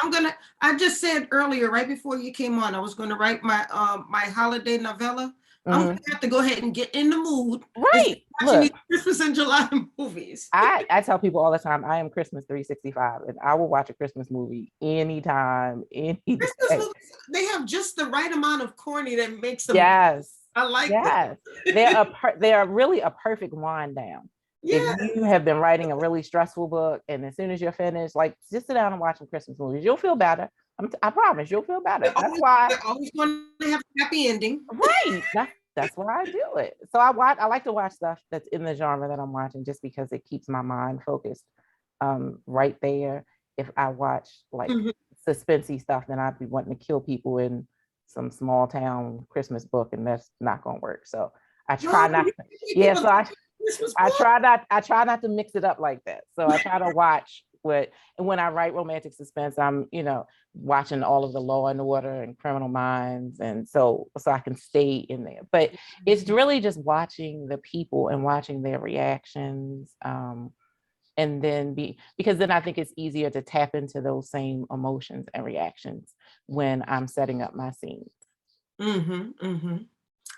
I just said earlier, right before you came on, I was gonna write my my holiday novella. I'm gonna have to go ahead and get in the mood. Right. Watching these Christmas in July movies. I tell people all the time, I am Christmas 365, and I will watch a Christmas movie anytime, any day. Christmas movies, they have just the right amount of corny that makes them. Yes. I like that. They are really a perfect wind down. Yeah. If you have been writing a really stressful book, and as soon as you're finished, like just sit down and watch some Christmas movies, you'll feel better. I promise you'll feel better. That's why they're always going to have a happy ending. Right. That's why I do it. So I like to watch stuff that's in the genre that I'm watching, just because it keeps my mind focused right there. If I watch like suspensey stuff, then I'd be wanting to kill people in some small town Christmas book, and that's not gonna work. So I try not to, I try not to mix it up like that. So I try to watch and when I write romantic suspense, I'm, watching all of the Law and Order and Criminal Minds. And so I can stay in there, but it's really just watching the people and watching their reactions. And then because then I think it's easier to tap into those same emotions and reactions when I'm setting up my scenes.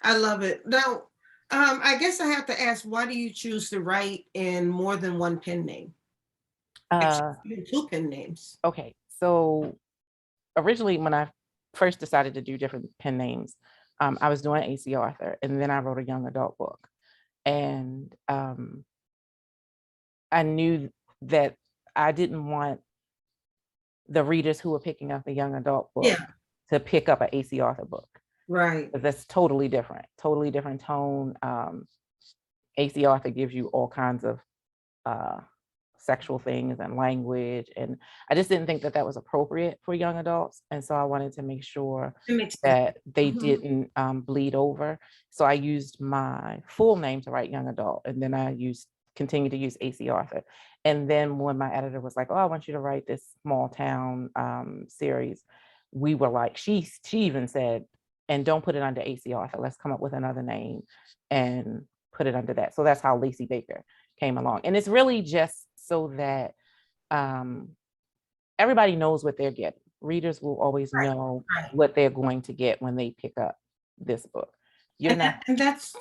I love it. Now, I guess I have to ask, why do you choose to write in more than one pen name? Even 2 pen names. Okay, so originally when I first decided to do different pen names, I was doing AC Author, and then I wrote a young adult book. And I knew that I didn't want the readers who were picking up the young adult book to pick up an AC Author book. Right. That's totally different tone. AC Author gives you all kinds of sexual things and language, and I just didn't think that that was appropriate for young adults, and so I wanted to make sure that they didn't bleed over. So I used my full name to write young adult, and then I continued to use AC Author. And then when my editor was like, "Oh, I want you to write this small town series," we were like, she even said, "And don't put it under AC Author. Let's come up with another name and put it under that." So that's how Lacey Baker came along. And it's really just so that everybody knows what they're getting. Readers will always know what they're going to get when they pick up this book. And that's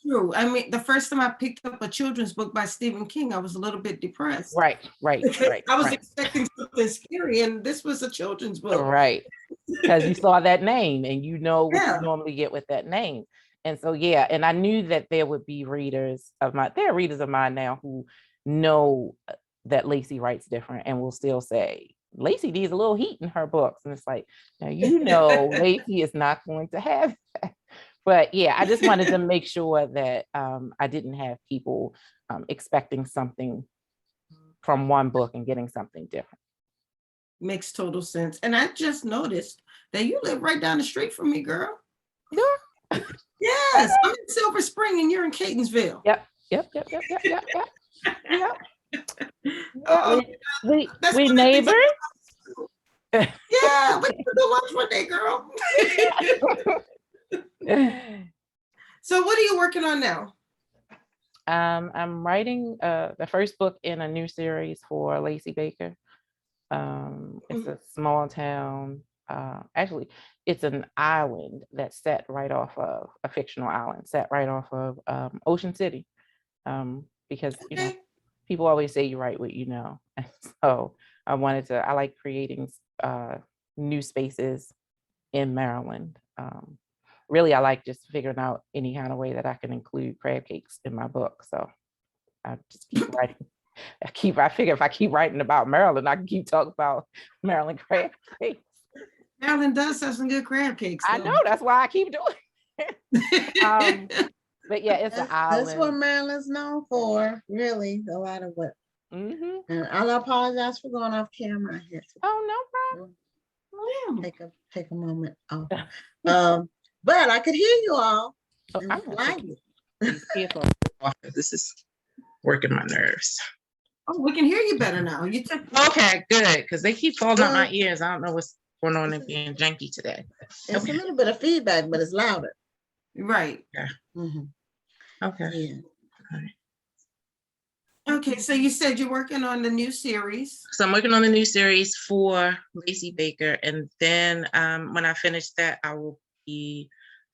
true. I mean, the first time I picked up a children's book by Stephen King, I was a little bit depressed. Right. I was expecting something scary, and this was a children's book. Right. Because you saw that name, and you know what you normally get with that name. And so, and I knew that there would be readers of mine now who know that Lacey writes different and will still say, Lacey needs a little heat in her books. And it's like, now, Lacey is not going to have that. But I just wanted to make sure that I didn't have people expecting something from one book and getting something different. Makes total sense. And I just noticed that you live right down the street from me, girl. Yeah. Yes, I'm in Silver Spring and you're in Catonsville. Yep. We neighbors. Yeah, we can do lunch one day, girl. So what are you working on now? I'm writing the first book in a new series for Lacey Baker. It's a small town. Actually, it's an island that's set right off of a fictional island set right off of Ocean City. Because people always say you write what you know. And so I like creating new spaces in Maryland. Really, I like just figuring out any kind of way that I can include crab cakes in my book. So I just keep writing. I figure if I keep writing about Maryland, I can keep talking about Maryland crab cakes. Maryland does have some good crab cakes, though. I know, that's why I keep doing it. But it's an island. That's what Maryland's known for, really, a lot of what. And I'll apologize for going off camera here. Oh, no problem. Take a moment off. But I could hear you all. This is working my nerves. Oh, we can hear you better now. Okay, good, because they keep falling out my ears. I don't know what's going on and being janky today. It's a little bit of feedback, but it's louder. Right. Yeah. Okay. Yeah. Okay, so you said you're working on the new series. So I'm working on the new series for Lacey Baker, and then when I finish that, I will be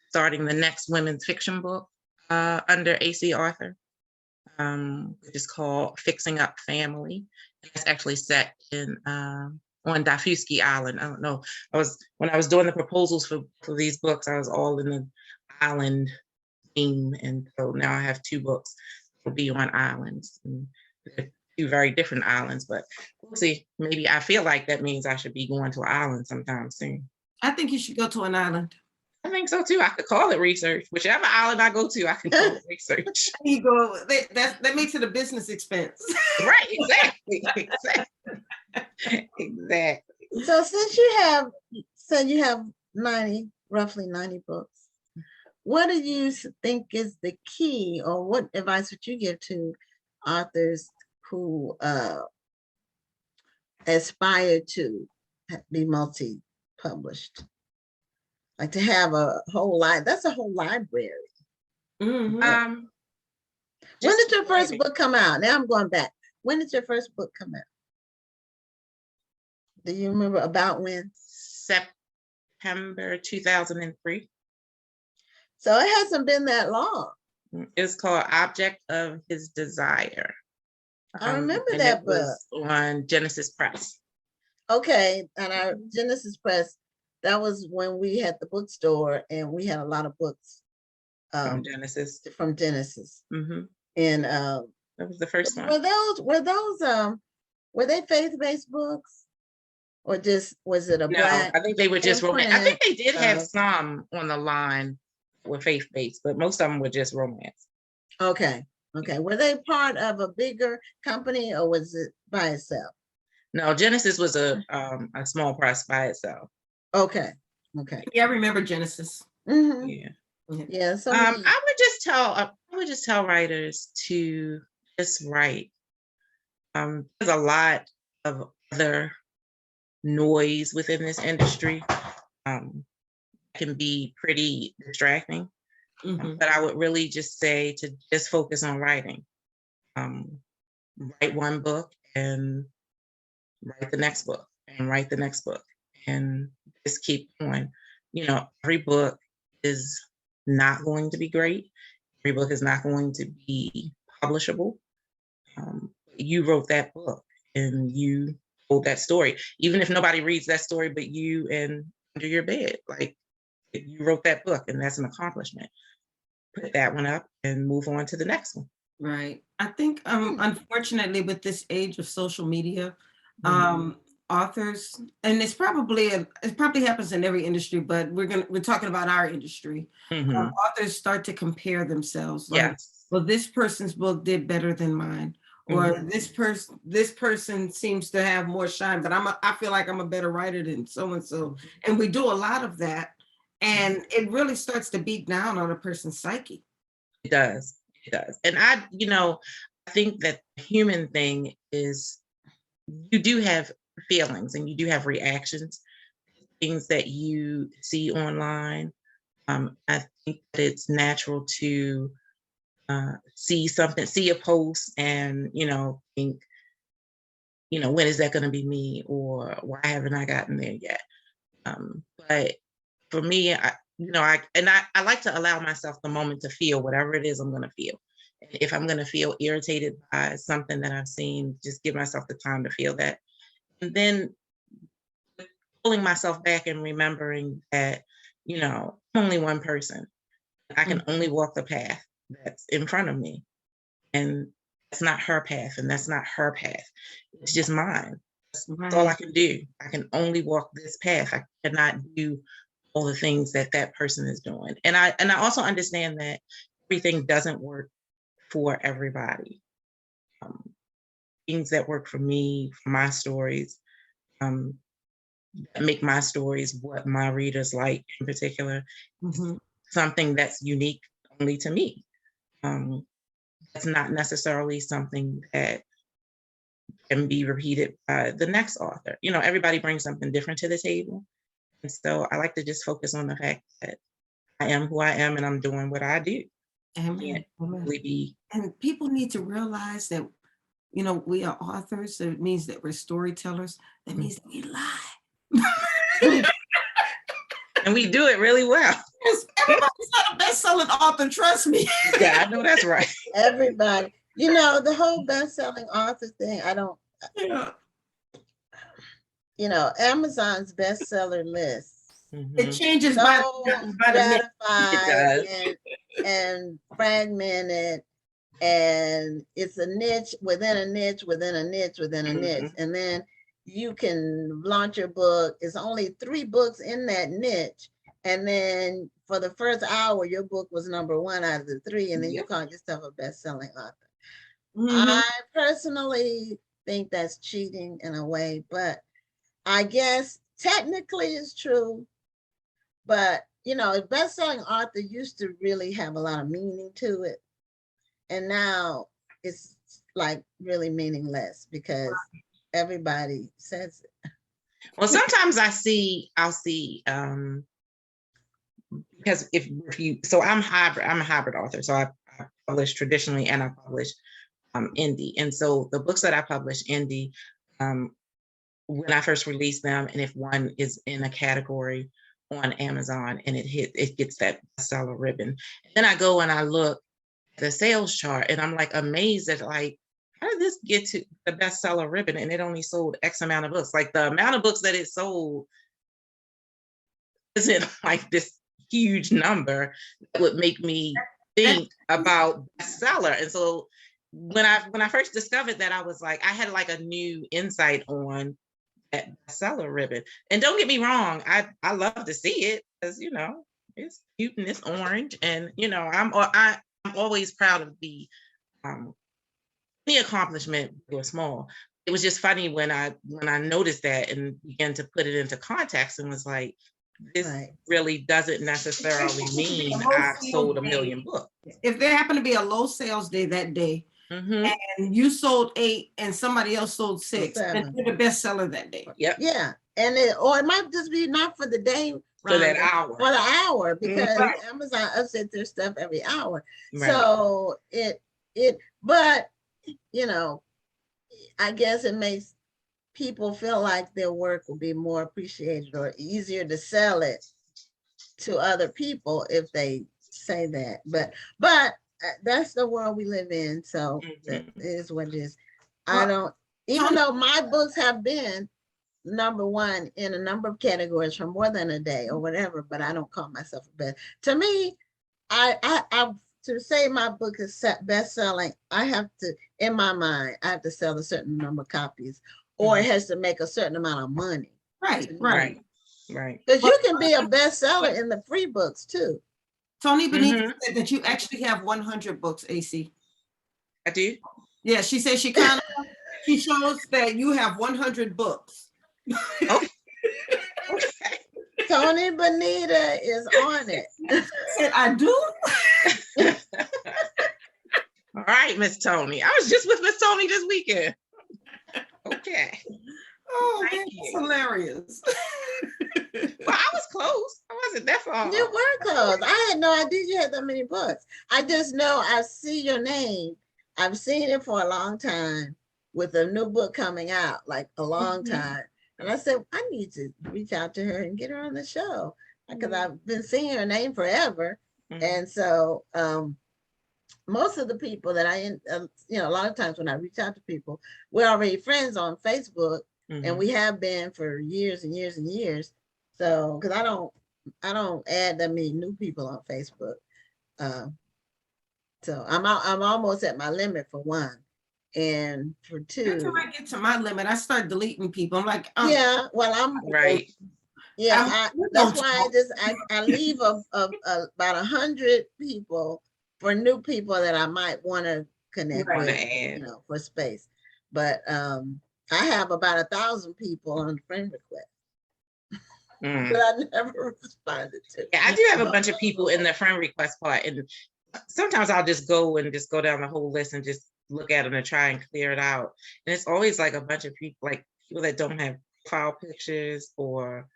starting the next women's fiction book under AC Author, which is called Fixing Up Family. It's actually set in on Dafuski Island. I don't know. When I was doing the proposals for these books, I was all in the island theme, and so now I have two books will be on islands. And they're two very different islands, but we'll see. Maybe I feel like that means I should be going to an island sometime soon. I think you should go to an island. I think so too. I could call it research. Whichever island I go to, I can call it research. You go. That makes it a business expense. Right. Exactly. Exactly. So since you have roughly 90 books, what do you think is the key, or what advice would you give to authors who aspire to be multi-published? Like to have a whole that's a whole library. Mm-hmm. When did your first book come out? Now I'm going back. When did your first book come out? Do you remember about when? September 2003. So it hasn't been that long. It's called Object of His Desire. I remember that book. On Genesis Press. Okay, and our Genesis Press that was when we had the bookstore and we had a lot of books From Genesis. from Genesis. Hmm. And That was the first one. were they faith-based books? Or just, was it a No, Black I think they were just romance. I think imprint they did have of- some on the line were faith-based, but most of them were just romance. Okay, okay. Were they part of a bigger company or was it by itself? No, Genesis was a small press by itself. Okay, okay. Yeah, I remember Genesis. Hmm. Yeah. Yeah, so I would just tell writers to just write. There's a lot of other noise within this industry. Can be pretty distracting. Mhm. But I would really just say to just focus on writing. Write one book and write the next book and write the next book and just keep going. You know, every book is not going to be great. Every book is not going to be publishable. You wrote that book and you told that story. Even if nobody reads that story but you and under your bed, like you wrote that book and that's an accomplishment. Put that one up and move on to the next one. Right. I think unfortunately with this age of social media, Mhm. authors, and it probably happens in every industry, but we're talking about our industry. Mhm. Authors start to compare themselves, like, Yes. well, this person's book did better than mine, or Mhm. this person seems to have more shine, but I feel like I'm a better writer than so and so, and we do a lot of that, and it really starts to beat down on a person's psyche. It does. It does. And I think that the human thing is you do have feelings and you do have reactions, things that you see online. I think that it's natural to see a post and, think, when is that going to be me or why haven't I gotten there yet? But for me, I like to allow myself the moment to feel whatever it is I'm going to feel. And if I'm going to feel irritated by something that I've seen, just give myself the time to feel that. And then pulling myself back and remembering that, I'm only one person. I can only walk the path that's in front of me. And that's not her path and that's not her path. It's just mine. That's all I can do. I can only walk this path. I cannot do all the things that that person is doing. And I also understand that everything doesn't work for everybody. Things that work for me, for my stories, that make my stories what my readers like in particular, something that's unique only to me. That's not necessarily something that can be repeated by the next author. Everybody brings something different to the table. And so I like to just focus on the fact that I am who I am and I'm doing what I do. Amen. Really be. And people need to realize that, we are authors. So it means that we're storytellers. That means that we lie. And we do it really well. Yes, everybody's not a best-selling author, trust me. Yeah, I know that's right. Everybody. The whole best-selling author thing, I don't, Yeah. Amazon's bestseller list. It changes So by the minute. stratified and fragmented, and it's a niche within a niche within a niche within a niche. And then you can launch your book. It's only 3 books in that niche. And then for the first hour, your book was number 1 out of the 3, and then you call yourself a best-selling author. I personally think that's cheating in a way, but I guess technically it's true. But a best-selling author used to really have a lot of meaning to it. And now it's like really meaningless because everybody says it. Well, sometimes I'll see, because so I'm a hybrid author. So I publish traditionally and I publish indie. And so the books that I publish indie, when I first release them, and if one is in a category on Amazon and it gets that bestseller ribbon. And then I go and I look at the sales chart and I'm like amazed at like, how did this get to the bestseller ribbon and it only sold X amount of books? Like the amount of books that it sold isn't like this huge number that would make me think about bestseller. And so when I first discovered that, I was like, I had like a new insight on that bestseller ribbon. And don't get me wrong, I love to see it because it's cute and it's orange, and I'm always proud of the accomplishment, big or small. It was just funny when I noticed that and began to put it into context and was like, this Right. really doesn't necessarily mean I've sold 1 million books. If there happened to be a low sales day that day, Mhm. and you sold 8 and somebody else sold 6, then 7. you're the bestseller that day. Yep. Yeah, and or it might just be not for the day, For that Rhonda, hour. for the hour, because Right. Amazon updates their stuff every hour. Right. So but I guess it makes people feel like their work will be more appreciated or easier to sell it to other people if they say that. But that's the world we live in. So that is what it is. I don't, even though my books have been #1 in a number of categories for more than a day or whatever, but I don't call myself a best. To me, I to say my book is best selling, I have to, in my mind, I have to sell a certain number of copies, or it has to make a certain amount of money. Right. Because you can be a bestseller in the free books too. Tony Benita said that you actually have 100 books, AC. I do. Yeah, she said she shows that you have 100 books. Okay. Tony Benita is on it. Said I do. All right, Miss Tony. I was just with Miss Tony this weekend. Okay. Oh, Thank that's you. hilarious. Well, I was close. I wasn't that far. You were close. I had no idea you had that many books. I just know I see your name. I've seen it for a long time with a new book coming out, like a long time. And I said, I need to reach out to her and get her on the show because I've been seeing her name forever. And so most of the people that a lot of times when I reach out to people, we're already friends on Facebook, and we have been for years and years and years. So, because I don't add that many new people on Facebook. So I'm almost at my limit for 1, and for 2. Until I get to my limit, I start deleting people. I'm like, Yeah, well, I'm right. Yeah, that's why I leave about 100 people for new people that I might want to connect with, for space. But I have about 1,000 people on friend request. But I never responded to. Yeah, I do have a bunch of people in the friend request part, and sometimes I'll just go down the whole list and just look at them and try and clear it out. And it's always like a bunch of people, like people that don't have profile pictures, or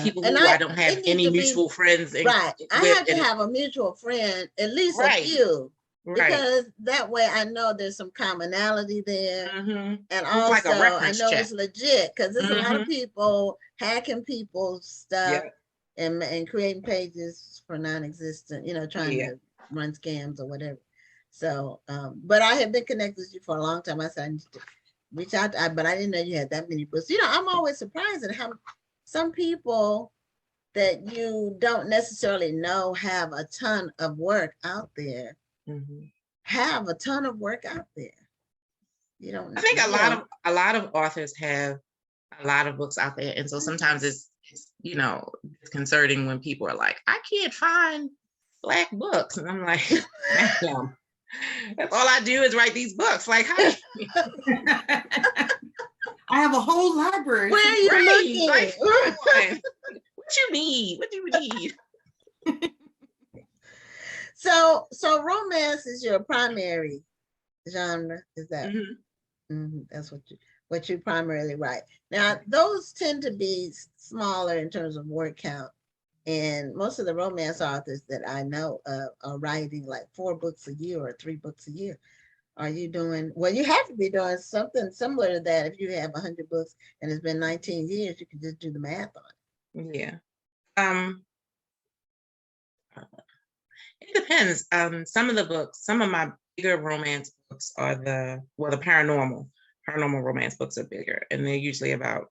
people who I don't have any mutual friends. Right, I have to have a mutual friend, at least a few. Because that way I know there's some commonality there. And also like I know it's legit, because there's a lot of people hacking people's stuff and creating pages for non-existent, trying to run scams or whatever. So, but I have been connected with you for a long time. I said I need to reach out, but I didn't know you had that many books. I'm always surprised at how some people that you don't necessarily know have a ton of work out there. Have a ton of work out there. You don't. I think a lot of authors have a lot of books out there, and so sometimes it's disconcerting when people are like, I can't find Black books, and I'm like, damn, that's all I do is write these books. Like, how? I have a whole library. Where are you looking? Like, what you need? What do you need? So romance is your primary genre, is that? That's what you primarily write. Now, those tend to be smaller in terms of word count, and most of the romance authors that I know are writing like 4 books a year or 3 books a year. Are you doing? Well, you have to be doing something similar to that. If you have 100 books and it's been 19 years, you can just do the math on it. Yeah. It depends. Some of my bigger romance books are the paranormal romance books are bigger, and they're usually about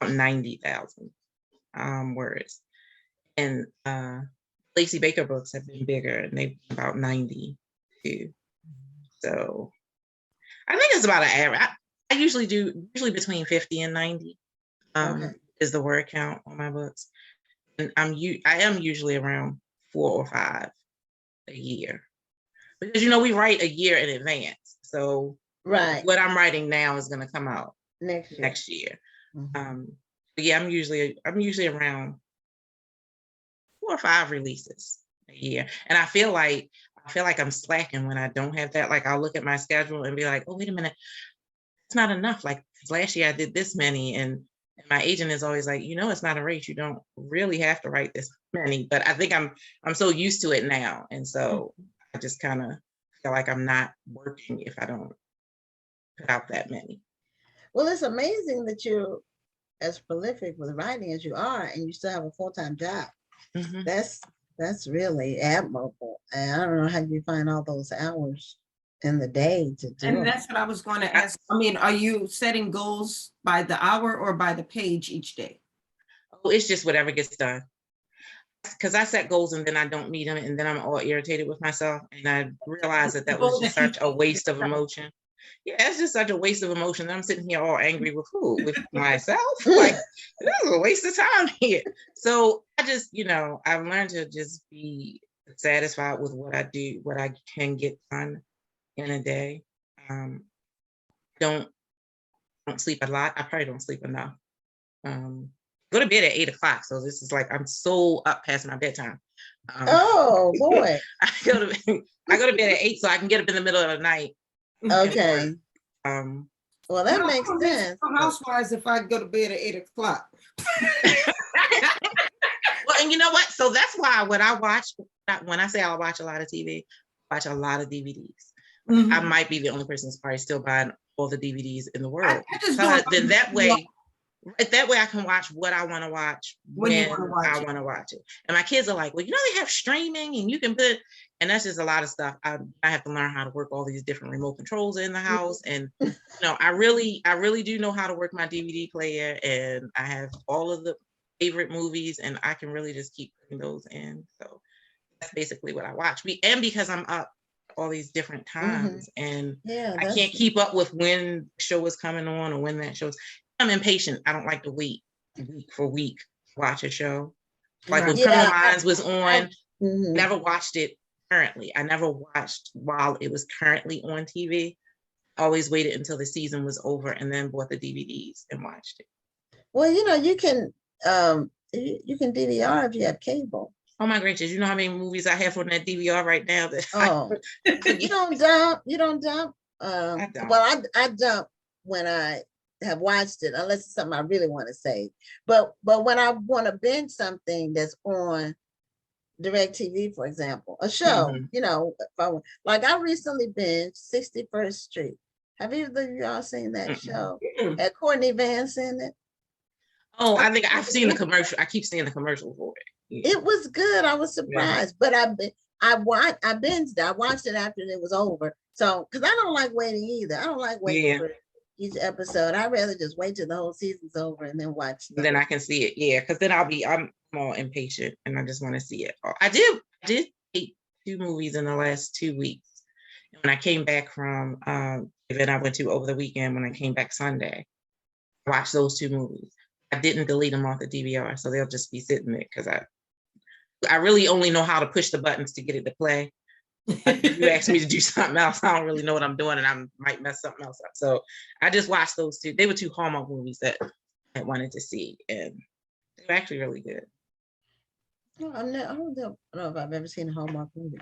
90,000. words. And Lacey Baker books have been bigger, and they've been about 90 too. So I think it's about an average. I usually between 50 and 90 is the word count on my books. And I am usually around 4 or 5 a year. Because we write a year in advance. So what I'm writing now is going to come out next year. But yeah, I'm usually around 4 or 5 releases a year. And I feel like I'm slacking when I don't have that. Like, I'll look at my schedule and be like, oh, wait a minute, it's not enough. Like, last year I did this many, and my agent is always like, it's not a race. You don't really have to write this many. But I think I'm so used to it now. And so I just kind of feel like I'm not working if I don't put out that many. Well, it's amazing that you're as prolific with writing as you are, and you still have a full-time job. That's really admirable. And I don't know how you find all those hours in the day to do. And that's what I was going to ask. I mean, are you setting goals by the hour or by the page each day? Oh, it's just whatever gets done. Because I set goals and then I don't meet them, and then I'm all irritated with myself. And I realized that was just such a waste of emotion. Yeah, it's just such a waste of emotion. I'm sitting here all angry with who? With myself? Like, this is a waste of time here. So I just, I've learned to just be satisfied with what I do, what I can get done in a day. Don't sleep a lot. I probably don't sleep enough. Go to bed at 8 o'clock. So this is like, I'm so up past my bedtime. Oh boy. I go to bed at 8 so I can get up in the middle of the night. Okay. Well, that makes sense. Housewives, if I go to bed at 8 o'clock. Well, and you know what? So that's why when I say I watch a lot of TV, I watch a lot of DVDs. I might be the only person that's probably still buying all the DVDs in the world. Then that way I can watch what I want to watch when I want to watch it. And my kids are like, well, they have streaming and you can put, and that's just a lot of stuff. I have to learn how to work all these different remote controls in the house. And, I really do know how to work my DVD player, and I have all of the favorite movies, and I can really just keep putting those in. So that's basically what I watch. And because I'm up all these different times, and I can't keep up with when the show is coming on or when that show's. I'm impatient. I don't like to wait week for week to watch a show. Like when Criminal Minds was on, never watched it currently. I never watched while it was currently on TV. I always waited until the season was over and then bought the DVDs and watched it. Well, you can DVR if you have cable. Oh my gracious! You know how many movies I have on that DVR right now? You don't dump. You don't dump. I don't. Well, I dump when I have watched it, unless it's something I really want to save. But when I want to binge something that's on DirecTV, for example, a show, I recently binged 61st Street. Have either of y'all seen that show? Had Courtney Vance in it? Oh, I think I've seen the commercial. I keep seeing the commercial for it. Yeah. It was good. I was surprised, but I binged it. I watched it after it was over. So, because I don't like waiting either. I don't like waiting for each episode. I'd rather just wait till the whole season's over and then watch it. Then I can see it. Yeah, because then I'm more impatient and I just want to see it. I did take 2 movies in the last 2 weeks. When I came back from event I went to over the weekend, when I came back Sunday, I watched those 2 movies. I didn't delete them off the DVR, so they'll just be sitting there because I really only know how to push the buttons to get it to play. If you ask me to do something else, I don't really know what I'm doing, and I might mess something else up. So I just watched those 2. They were 2 Hallmark movies that I wanted to see, and they were actually really good. No, I don't know if I've ever seen a Hallmark movie.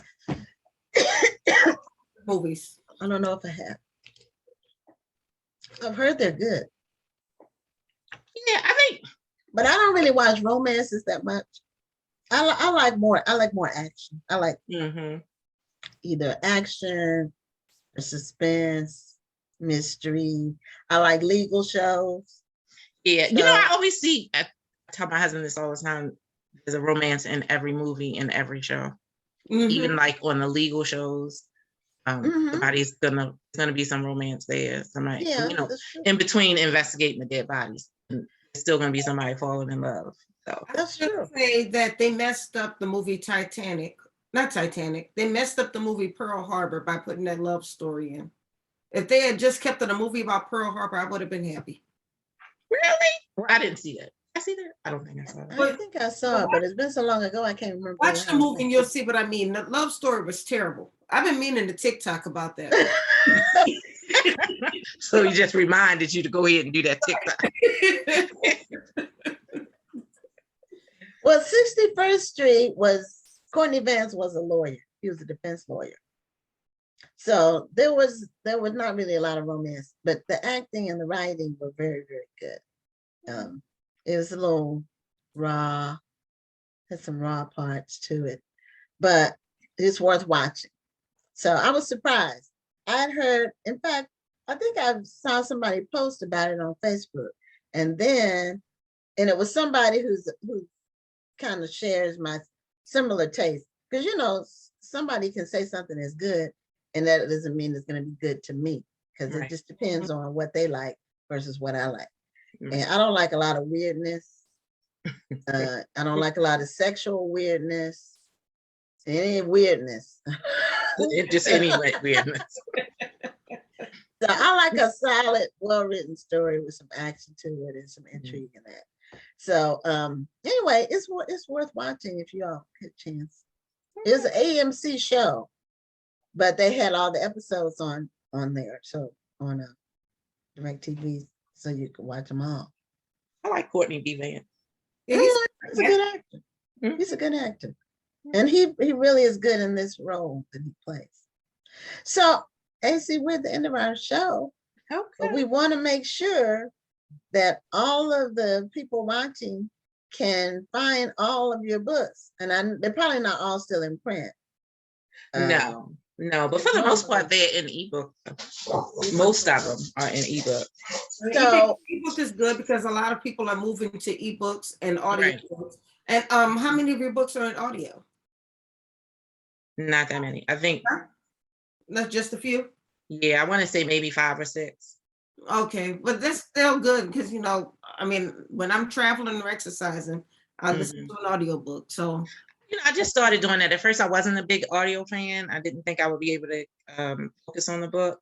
Movies. I don't know if I have. I've heard they're good. Yeah, I think. But I don't really watch romances that much. I like more action. I like either action or suspense, mystery. I like legal shows. Yeah, I always see, I tell my husband this all the time, there's a romance in every movie, in every show. Even like on the legal shows, somebody's gonna be some romance there. Somebody, in between investigating the dead bodies, there's still gonna be somebody falling in love. So I That's should true. say that they messed up the movie Titanic. Not Titanic. They messed up the movie Pearl Harbor by putting that love story in. If they had just kept it a movie about Pearl Harbor, I would have been happy. really, well, I didn't see that. I see that. I don't think I saw that. I think I saw it, but it's been so long ago, I can't remember. Watch the the movie and whole you'll see what I mean. The love story was terrible. I've been meaning to TikTok about that. thing. So he just reminded you to go ahead and do that TikTok. Well, 61st Street was, Courtney Vance was a lawyer. He was a defense lawyer. So there was not really a lot of romance, but the acting and the writing were very, very good. It was a little raw, had some raw parts to it, but it's worth watching. So I was surprised. I'd heard, in fact, I think I saw somebody post about it on Facebook, and it was somebody who kind of shares my similar taste, because somebody can say something is good, and that doesn't mean it's going to be good to me, because Right. it just depends on what they like versus what I like. Right. And I don't like a lot of weirdness. I don't like a lot of sexual weirdness, any weirdness. Just any weirdness. So I like a solid, well-written story with some action to it and some intrigue in that. So anyway, it's worth watching if you all get a chance. It's an AMC show, but they had all the episodes on there, so on DirecTV, so you can watch them all. I like Courtney B. Vance. Yeah, He's a good actor. Mhm. He's a good actor, and he really is good in this role that he plays. So, AC, we're at the end of our show, but we want to make sure that all of the people watching can find all of your books, and they're probably not all still in print. No, but for the most part, they're in ebook. Most of them are in ebook. So ebook is good because a lot of people are moving to ebooks and audio Right. books. And how many of your books are in audio? Not that many. I think, Not just a few. yeah, I want to say maybe 5 or 6. Okay, but that's still good because I mean, when I'm traveling or exercising, I listen to an audiobook. So I just started doing that. At first, I wasn't a big audio fan. I didn't think I would be able to focus on the book,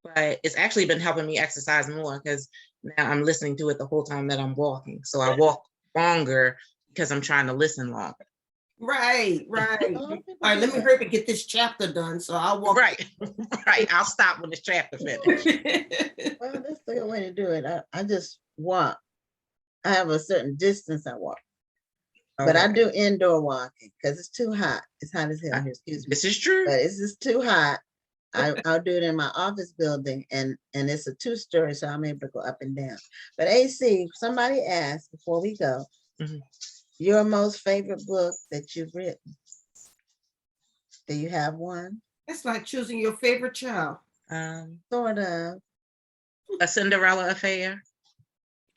but it's actually been helping me exercise more because now I'm listening to it the whole time that I'm walking. So I walk longer because I'm trying to listen longer. right. a lot of people All right, do let me that. hurry up and get this chapter done. So I'll walk. Right. I'll stop when this chapter finishes. Well, that's the good way to do it. I just walk. I have a certain distance I walk, but I do indoor walking because it's too hot. It's hot as hell here. Excuse me. This is true. But it's just too hot. I'll do it in my office building, and it's a 2-story, so I'm able to go up and down. But AC, somebody asked before we go, your most favorite book that you've written. Do you have one? It's like choosing your favorite child. Sort of. A Cinderella Affair.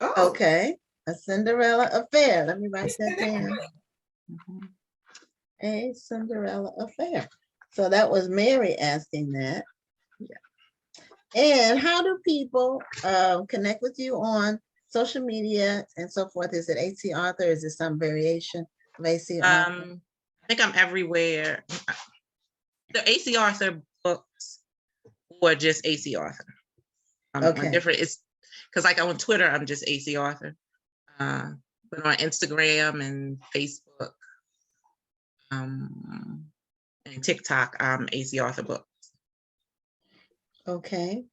Oh, Okay. A Cinderella Affair. Let me write that down. A Cinderella Affair. So that was Mary asking that. And how do people connect with you on social media and so forth? Is it AC Author? Is it some variation of AC Author? I think I'm everywhere. The AC Author books or just AC Author. Okay. Different. It's because like on Twitter, I'm just AC Author. But on Instagram and Facebook and TikTok, I'm AC Author Books. Okay.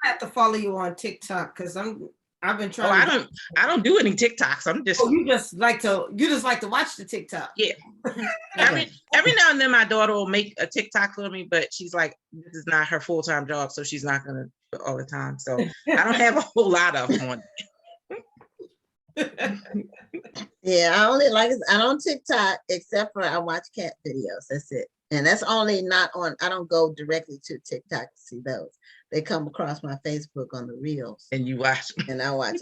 I have to follow you on TikTok because I've been Oh, trying. I don't do any TikToks. I'm just. Oh, you just like to watch the TikTok. Yeah. Every now and then my daughter will make a TikTok for me, but she's like, this is not her full-time job, so she's not gonna do it all the time. So I don't have a whole lot of them on. Yeah, I don't TikTok except for I watch cat videos. That's it. And that's only not on, I don't go directly to TikTok to see those. They come across my Facebook on the reels. And you watch. And I like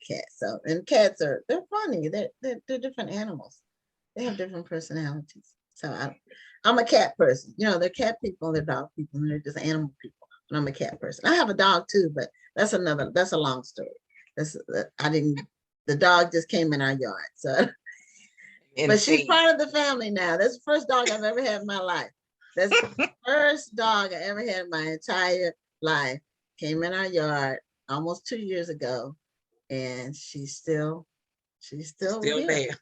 cats. So, and cats they're funny. They're different animals. They have different personalities. So I'm a cat person. They're cat people, they're dog people, and they're just animal people. And I'm a cat person. I have a dog too, but that's a long story. The dog just came in our yard. So But she's Insane. part of the family now. That's the first dog I've ever had in my life. That's the first dog I ever had in my entire life. Came in our yard almost 2 years ago, and she's still Still here. there.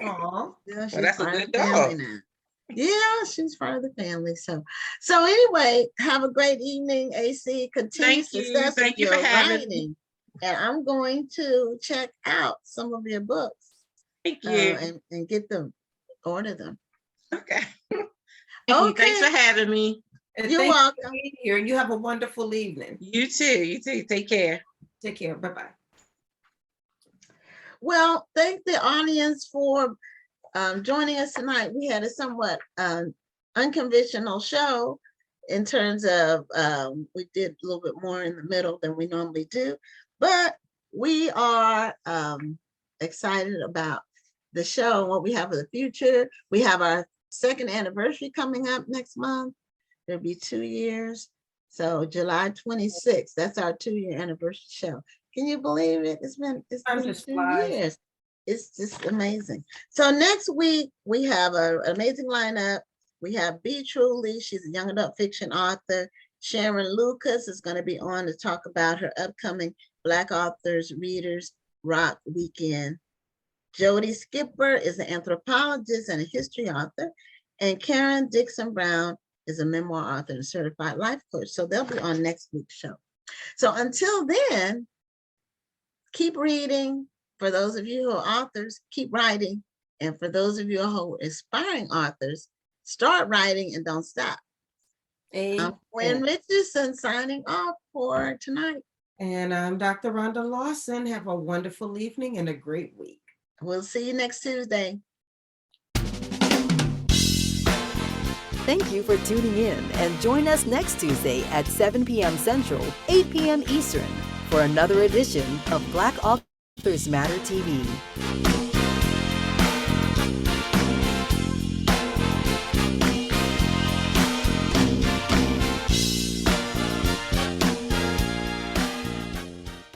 Aw. Yeah, she's that's a part of good the family dog. now. Yeah, she's part of the family. So anyway, have a great evening, AC. Continue Thank you. success with Thank you for your having me. writing. And I'm going to check out some of your books Thank you. and get them, order them. Okay. Thank you. Thanks Okay. for having me. And You're thank you for welcome. being here. You have a wonderful evening. You too. You too. Take care. Take care. Bye-bye. Well, thank the audience for joining us tonight. We had a somewhat unconventional show in terms of we did a little bit more in the middle than we normally do, but we are excited about the show and what we have in the future. We have our 2nd anniversary coming up next month. It'll be 2 years. So July 26th, that's our 2-year anniversary show. Can you believe it? It's been Time 2 just flies. years. It's just amazing. So next week we have an amazing lineup. We have B. Truly, she's a young adult fiction author. Sharon Lucas is going to be on to talk about her upcoming Black Authors Readers Rock Weekend. Jody Skipper is an anthropologist and a history author. And Karen Dixon Brown is a memoir author and certified life coach. So they'll be on next week's show. So until then, keep reading. For those of you who are authors, keep writing. And for those of you who are aspiring authors, start writing and don't stop. I'm Gwen Richardson signing off for tonight. And I'm Dr. Rhonda Lawson. Have a wonderful evening and a great week. We'll see you next Tuesday. Thank you for tuning in and join us next Tuesday at 7 p.m. Central, 8 p.m. Eastern for another edition of Black Authors Matter TV.